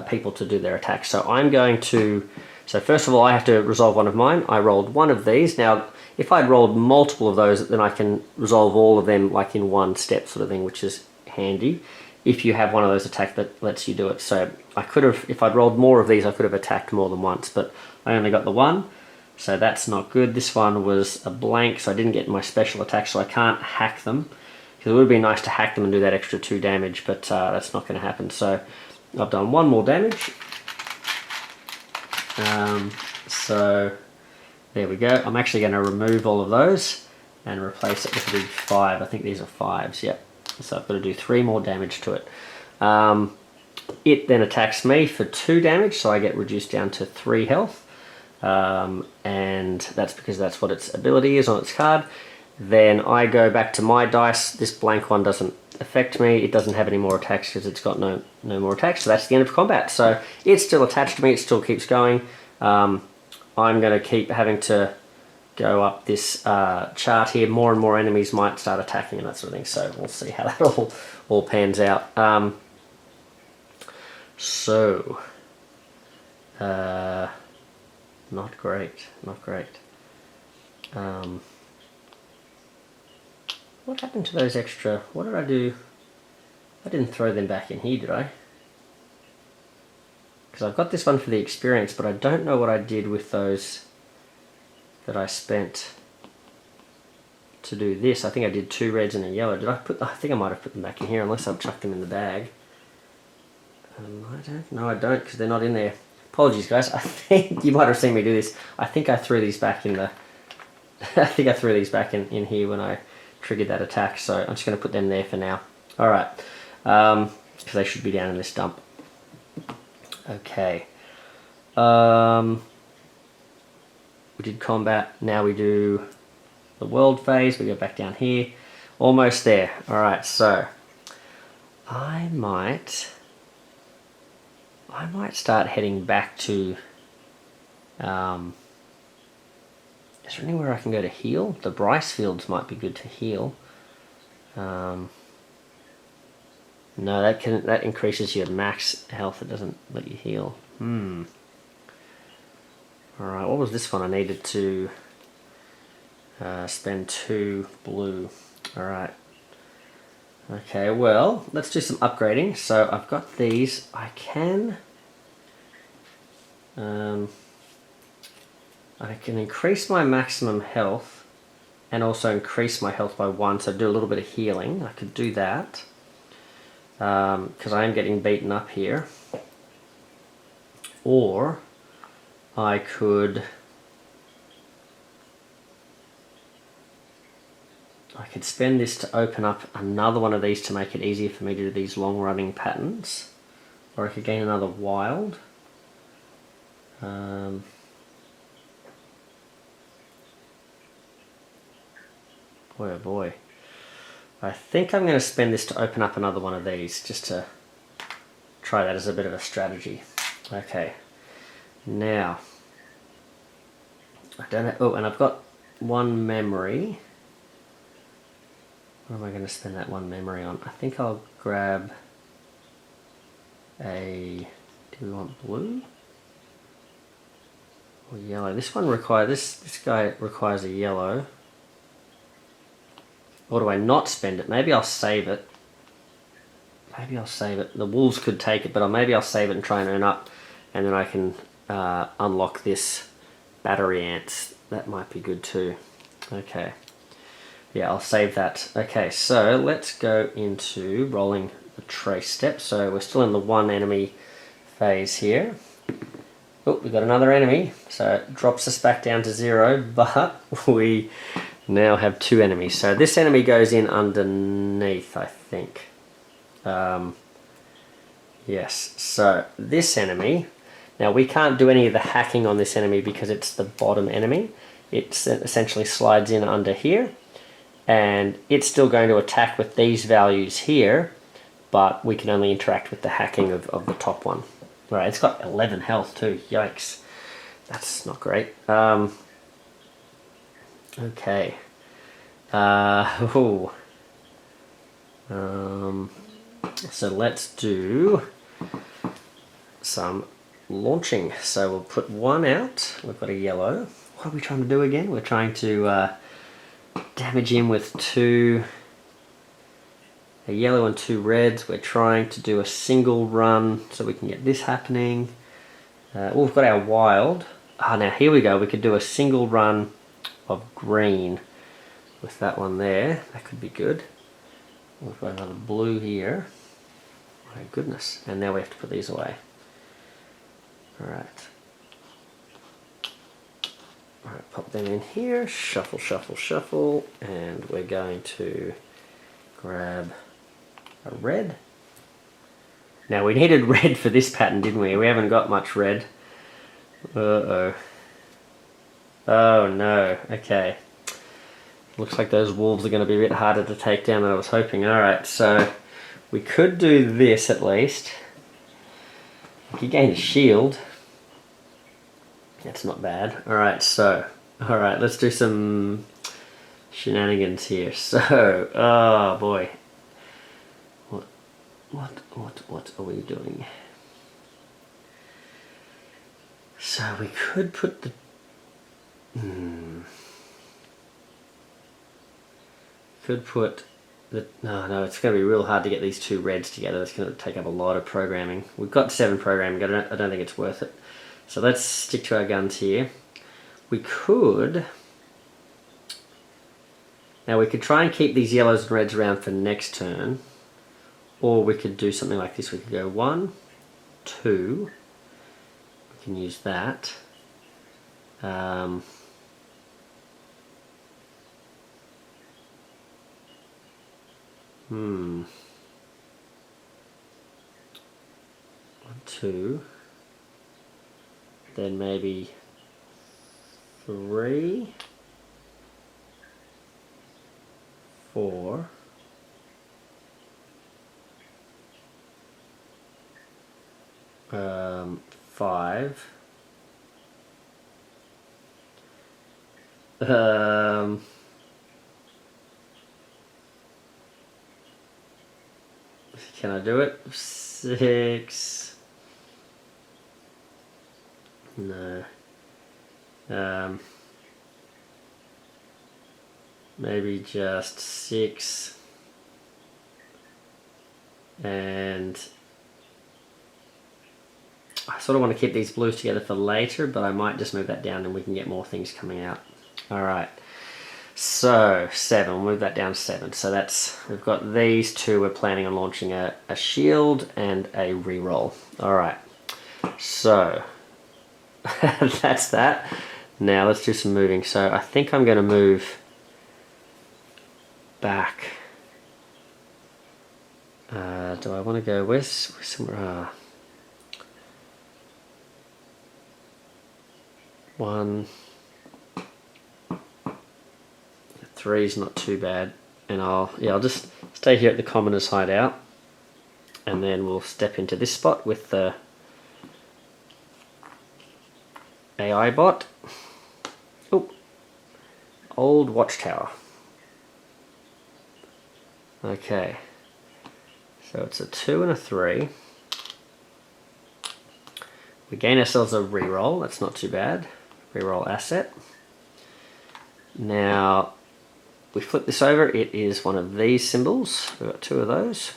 people to do their attacks. So I'm going to, so first of all I have to resolve one of mine. I rolled one of these. Now if I'd rolled multiple of those, then I can resolve all of them like in one step, sort of thing, which is handy if you have one of those attacks that lets you do it. So I could have, if I'd rolled more of these, I could have attacked more than once, but I only got the one, so that's not good. This one was a blank, so I didn't get my special attack, so I can't hack them, because it would be nice to hack them and do that extra 2 damage, but that's not going to happen. So I've done 1 more damage. So there we go. I'm actually going to remove all of those and replace it with a big 5. I think these are 5s, yep. So I've got to do 3 more damage to it. It then attacks me for 2 damage, so I get reduced down to 3 health. And that's because that's what its ability is on its card. Then I go back to my dice. This blank one doesn't affect me. It doesn't have any more attacks because it's got no more attacks. So that's the end of combat. So it's still attached to me. It still keeps going. I'm going to keep having to go up this chart here. More and more enemies might start attacking and that sort of thing. So we'll see how that all pans out. Not great. What happened to those extra? What did I do? I didn't throw them back in here, did I? Because I've got this one for the experience, but I don't know what I did with those that I spent to do this. I think I did 2 reds and a yellow. Did I put? I think I might have put them back in here, unless I've chucked them in the bag. I don't. No, I don't, because they're not in there. Apologies, guys. I think you might have seen me do this. I think I threw these back in the. I think I threw these back in here when I triggered that attack. So I'm just going to put them there for now. All right, because they should be down in this dump. Okay. We did combat. Now we do the world phase. We go back down here. Almost there. All right. So I might start heading back to, is there anywhere I can go to heal? The Bryce Fields might be good to heal. No, that increases your max health. It doesn't let you heal. Alright, what was this one? I needed to spend 2 blue. Alright. Okay, well, let's do some upgrading. So I've got these. I can increase my maximum health and also increase my health by 1, so do a little bit of healing. I could do that because I am getting beaten up here. Or I could spend this to open up another one of these to make it easier for me to do these long running patterns. Or I could gain another wild. Oh boy. I think I'm going to spend this to open up another one of these, just to try that as a bit of a strategy. Okay. Now, I don't know. Oh, and I've got one memory. What am I going to spend that one memory on? I think I'll grab a... Do we want blue? Or yellow? This one requires... This guy requires a yellow. Or do I not spend it? Maybe I'll save it. Maybe I'll save it. The wolves could take it, but maybe I'll save it and try and earn up. And then I can unlock this battery ants. That might be good too. Okay. Yeah, I'll save that. Okay, so let's go into rolling the trace step. So we're still in the one enemy phase here. Oh, we got another enemy. So it drops us back down to 0, but we now have 2 enemies. So this enemy goes in underneath, I think. Yes, so this enemy, now we can't do any of the hacking on this enemy because it's the bottom enemy. It essentially slides in under here, and it's still going to attack with these values here, but we can only interact with the hacking of the top one. All right, it's got 11 health too, yikes. That's not great. Okay. So let's do some launching. So we'll put one out. We've got a yellow. What are we trying to do again? We're trying to damage him with a yellow and 2 reds. We're trying to do a single run so we can get this happening. We've got our wild. Now here we go. We could do a single run of green with that one there. That could be good. We've got another blue here. My goodness. And now we have to put these away. Alright. Alright, pop them in here. Shuffle, shuffle, shuffle. And we're going to grab a red. Now we needed red for this pattern, didn't we? We haven't got much red. Uh-oh. Oh no. Okay. Looks like those wolves are going to be a bit harder to take down than I was hoping. Alright, so we could do this at least. We could gain a shield. That's not bad. Alright, so, alright, let's do some shenanigans here. So, oh boy. What are we doing? So we could put the... Could put the... No, it's going to be real hard to get these 2 reds together. It's going to take up a lot of programming. We've got 7 programming. I don't think it's worth it. So let's stick to our guns here. We could... Now we could try and keep these yellows and reds around for next turn. Or we could do something like this. We could go 1, 2. We can use that. 1, 2. Then maybe 3, 4. 5. Can I do it? 6. No. Maybe just 6. And I sort of want to keep these blues together for later, but I might just move that down and we can get more things coming out. Alright. So 7, we'll move that down to 7. So that's, we've got these 2, we're planning on launching a shield and a reroll. Alright, so that's that. Now let's do some moving. So I think I'm going to move back. Do I want to go west? Somewhere? 1. 3 is not too bad, and I'll just stay here at the commoner's hideout, and then we'll step into this spot with the AI bot. Oh, old watchtower. Okay, so it's a 2 and a 3. We gain ourselves a reroll, that's not too bad. Reroll asset. Now, we flip this over, it is one of these symbols. We've got 2 of those.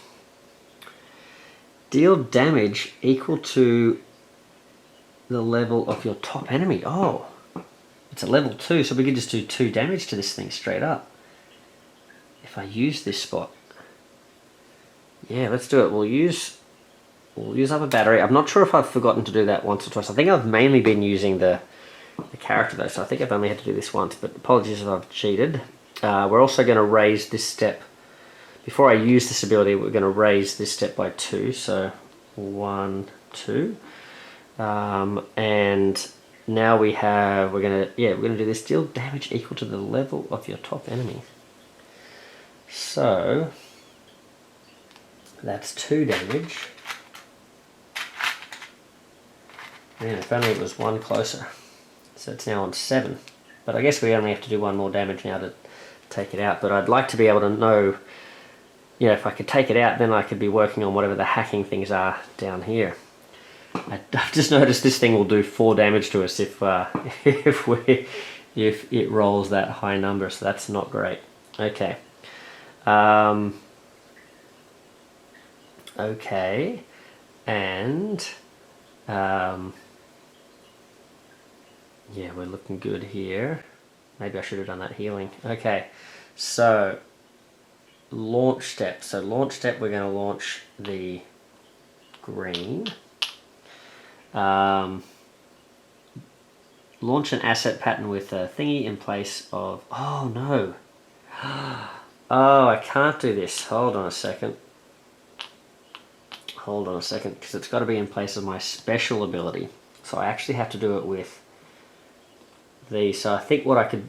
Deal damage equal to the level of your top enemy. Oh, it's a level 2, so we could just do 2 damage to this thing straight up. If I use this spot. Yeah, let's do it. We'll use up a battery. I'm not sure if I've forgotten to do that once or twice. I think I've mainly been using the character though, so I think I've only had to do this once, but apologies if I've cheated. We're also going to raise this step. Before I use this ability, we're going to raise this step by 2, so 1, 2. And now we're going to do this. Deal damage equal to the level of your top enemy. So that's 2 damage. Man, if only it was 1 closer. So it's now on 7. But I guess we only have to do 1 more damage now to take it out. But I'd like to be able to know, you know, if I could take it out, then I could be working on whatever the hacking things are down here. I've just noticed this thing will do 4 damage to us if it rolls that high number, so that's not great. Okay. Okay, and yeah, we're looking good here. Maybe I should have done that healing. Okay, so launch step. So launch step, we're going to launch the green. Launch an asset pattern with a thingy in place of... Oh no! Oh, I can't do this. Hold on a second. Hold on a second, because it's got to be in place of my special ability. So I actually have to do it with these. So I think what I could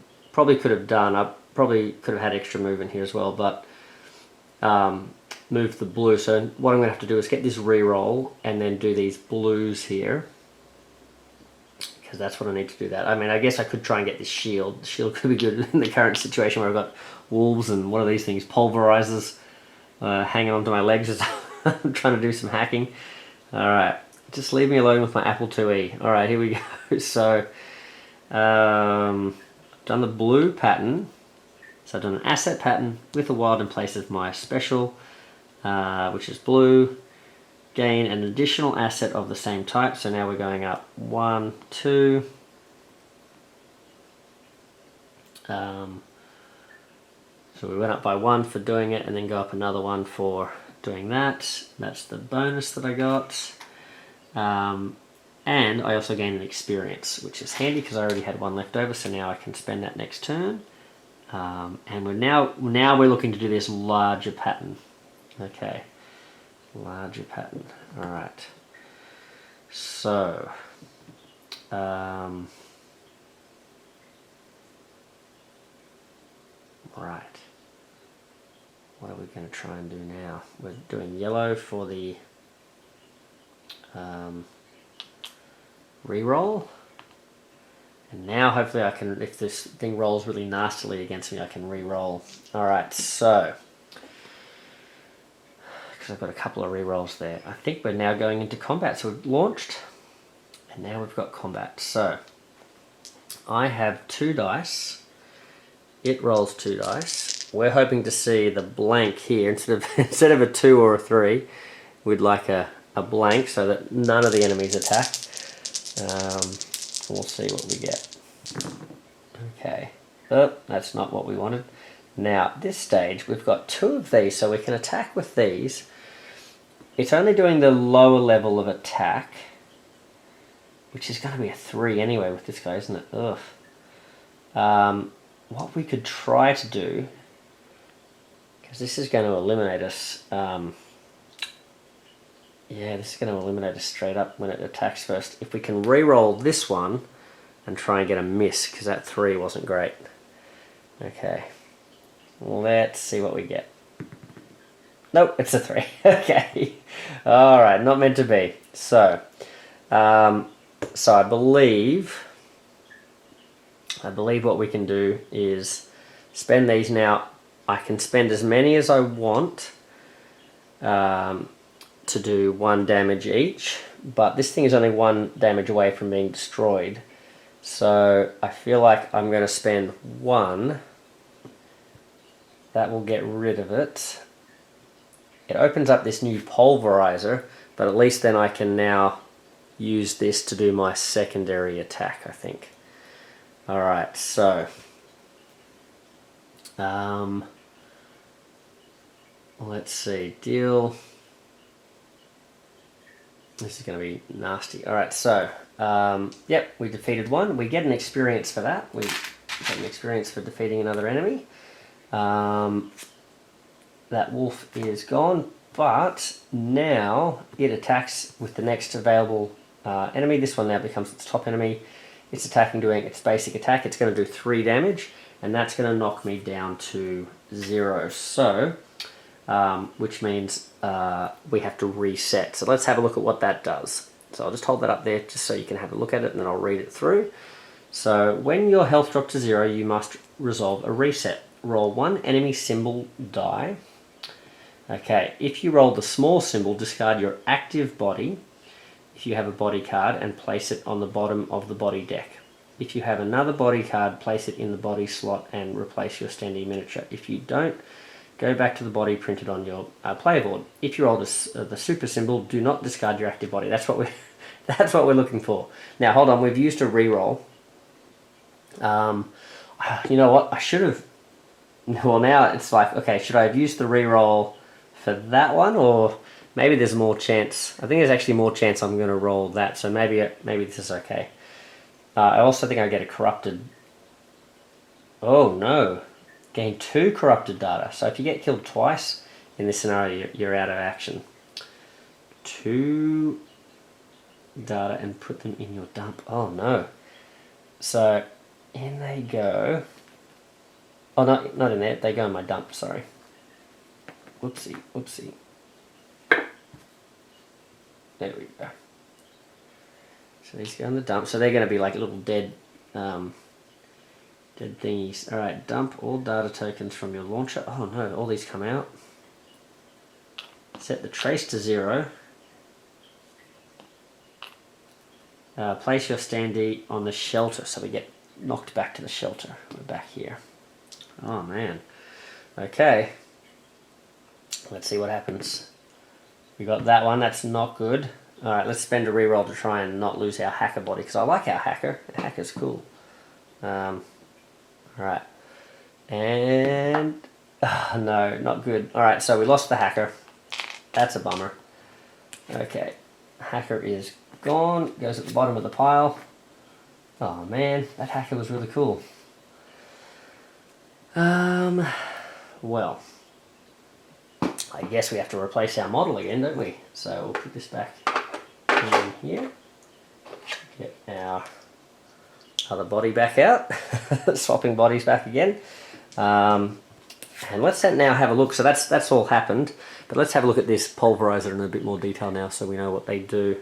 have done, I probably could have had extra movement here as well, but move the blue. So what I'm going to have to do is get this reroll and then do these blues here, because that's what I need to do that. I mean, I guess I could try and get this shield. The shield could be good in the current situation where I've got wolves and what are these things, pulverizers hanging onto my legs as I'm trying to do some hacking. Alright, just leave me alone with my Apple IIe. Alright, here we go. So, I've done the blue pattern. So I've done an asset pattern with a wild in place of my special, which is blue. Gain an additional asset of the same type. So now we're going up 1, 2. So we went up by 1 for doing it, and then go up another 1 for doing that. That's the bonus that I got. And I also gained an experience, which is handy because I already had 1 left over, so now I can spend that next turn. And we're looking to do this larger pattern. Okay, larger pattern. All right. So, right. What are we going to try and do now? We're doing yellow for the reroll. And now hopefully I can, if this thing rolls really nastily against me, I can re-roll. Alright, so, because I've got a couple of re-rolls there. I think we're now going into combat. So we've launched, and now we've got combat. So, I have 2 dice. It rolls 2 dice. We're hoping to see the blank here. Instead of a 2 or a 3, we'd like a blank so that none of the enemies attack. We'll see what we get. Okay. Oh, that's not what we wanted. Now, at this stage, we've got 2 of these, so we can attack with these. It's only doing the lower level of attack, which is going to be a 3 anyway with this guy, isn't it? Ugh. What we could try to do, because this is going to eliminate us. Yeah, this is going to eliminate us straight up when it attacks first. If we can re-roll this one and try and get a miss, because that 3 wasn't great. Okay. Let's see what we get. Nope, it's a 3. Okay. Alright, not meant to be. So I believe I believe what we can do is spend these now. I can spend as many as I want to do 1 damage each, but this thing is only 1 damage away from being destroyed. So I feel like I'm going to spend 1. That will get rid of it. It opens up this new pulverizer, but at least then I can now use this to do my secondary attack, I think. Alright, so let's see, deal. This is going to be nasty. Alright, so yep, we defeated 1. We get an experience for that. We get an experience for defeating another enemy. That wolf is gone, but now it attacks with the next available enemy. This one now becomes its top enemy. It's attacking, doing its basic attack. It's going to do 3 damage, and that's going to knock me down to 0. So, which means we have to reset. So let's have a look at what that does. So I'll just hold that up there just so you can have a look at it, and then I'll read it through. So when your health drops to 0, you must resolve a reset. Roll 1 enemy symbol die. Okay, if you roll the small symbol, discard your active body if you have a body card and place it on the bottom of the body deck. If you have another body card, place it in the body slot and replace your standee miniature. If you don't, go back to the body printed on your player board. If you roll the super symbol, do not discard your active body. That's what we're looking for. Now hold on, we've used a reroll. You know what? I should have. Well, now it's like, okay, should I have used the reroll for that one, or maybe there's more chance? I think there's actually more chance I'm going to roll that, so maybe this is okay. I also think I get a corrupted. Oh no, gain 2 corrupted data. So if you get killed twice in this scenario, you're out of action. 2 data and put them in your dump. Oh no. So in they go. Oh, not in there. They go in my dump, sorry. Whoopsie, whoopsie. There we go. So these go in the dump. So they're going to be like little dead thingies. Alright, dump all data tokens from your launcher. Oh no, all these come out. Set the trace to 0. Place your standee on the shelter. So we get knocked back to the shelter. We're back here. Oh man. Okay. Let's see what happens. We got that one. That's not good. Alright, let's spend a reroll to try and not lose our hacker body, because I like our hacker. Our hacker's cool. Alright. And... oh, no, not good. Alright, so we lost the hacker. That's a bummer. Okay. Hacker is gone. Goes at the bottom of the pile. Oh man, that hacker was really cool. Well, I guess we have to replace our model again, don't we? So we'll put this back in here. Get our other body back out. Swapping bodies back again. And let's now have a look. So that's all happened. But let's have a look at this pulverizer in a bit more detail now, so we know what they do.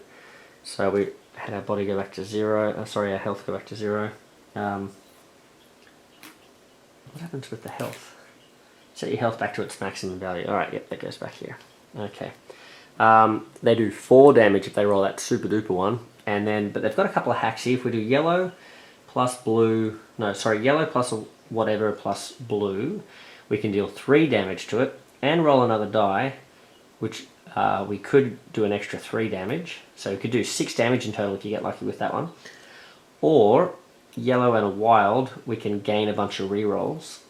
So we had our body go back to 0. Sorry, our health go back to 0. What happens with the health? Set your health back to its maximum value. Alright, yep, that goes back here. Okay. They do 4 damage if they roll that super duper one. And then, but they've got a couple of hacks here. If we do yellow plus blue, no, sorry, yellow plus whatever plus blue, we can deal 3 damage to it and roll another die, which we could do an extra 3 damage. So we could do 6 damage in total if you get lucky with that one. Or yellow and a wild, we can gain a bunch of rerolls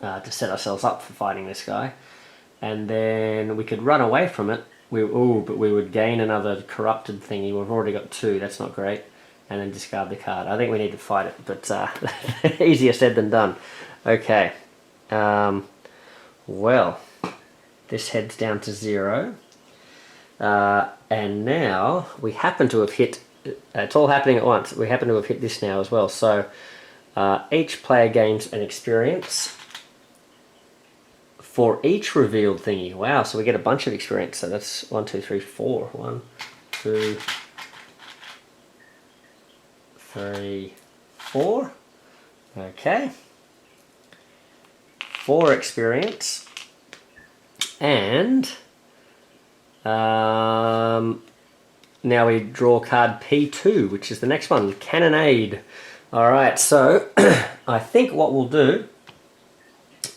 to set ourselves up for fighting this guy. And then we could run away from it. But we would gain another corrupted thingy. We've already got 2, that's not great. And then discard the card. I think we need to fight it, but easier said than done. Okay. Well, this heads down to 0. And now we happen to have hit, it's all happening at once, we happen to have hit this now as well. So each player gains an experience for each revealed thingy. Wow, so we get a bunch of experience. So that's 1, 2, 3, 4. 1, 2, 3, 4. Okay. 4 experience. And now we draw card P2, which is the next one, Cannonade. Alright, so I think what we'll do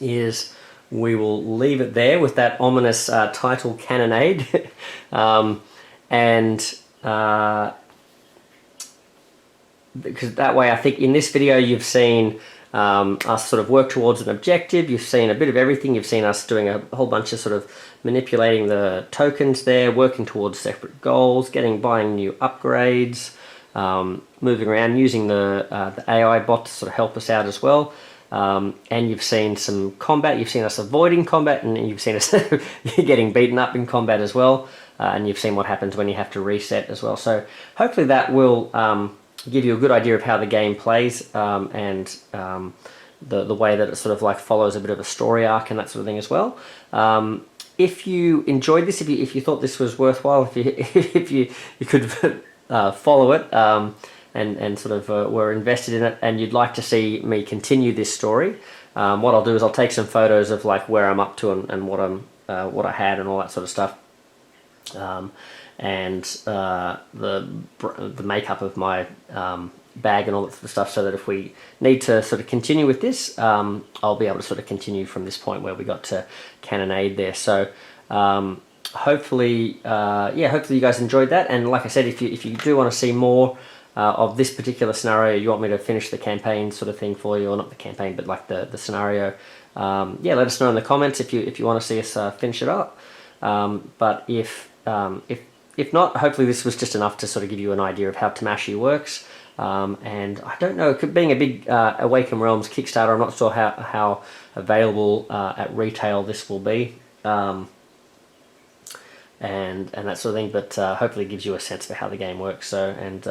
is we will leave it there with that ominous title, Cannonade. Because that way I think in this video you've seen us sort of work towards an objective. You've seen a bit of everything. You've seen us doing a whole bunch of sort of manipulating the tokens there, working towards separate goals, buying new upgrades, moving around, using the AI bot to sort of help us out as well. And you've seen some combat. You've seen us avoiding combat, and you've seen us getting beaten up in combat as well. And you've seen what happens when you have to reset as well. So hopefully that will give you a good idea of how the game plays, and the way that it sort of like follows a bit of a story arc and that sort of thing as well. If you enjoyed this, if you thought this was worthwhile, if you could follow it and sort of were invested in it, and you'd like to see me continue this story, what I'll do is I'll take some photos of like where I'm up to and what I had and all that sort of stuff. And the makeup of my bag and all that sort of stuff, so that if we need to sort of continue with this, I'll be able to sort of continue from this point where we got to Cannonade there. So hopefully hopefully you guys enjoyed that. And like I said, if you do want to see more of this particular scenario, you want me to finish the campaign sort of thing for you, or not the campaign but like the scenario, yeah, let us know in the comments if you want to see us finish it up. But if not, hopefully this was just enough to sort of give you an idea of how Tamashii works. And I don't know, being a big Awaken Realms Kickstarter, I'm not sure how available at retail this will be, and that sort of thing. But hopefully it gives you a sense for how the game works. So, and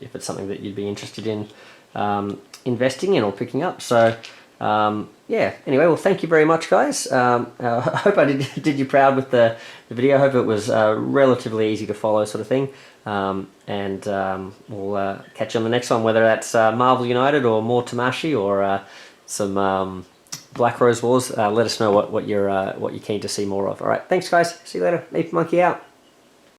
if it's something that you'd be interested in investing in or picking up. So. Yeah, anyway, well, thank you very much, guys. I hope I did you proud with the video. I hope it was relatively easy to follow sort of thing. And we'll catch you on the next one, whether that's Marvel United or more Tamashii or some Black Rose Wars. Let us know what you're keen to see more of. All right, thanks, guys. See you later. Ape Monkey out.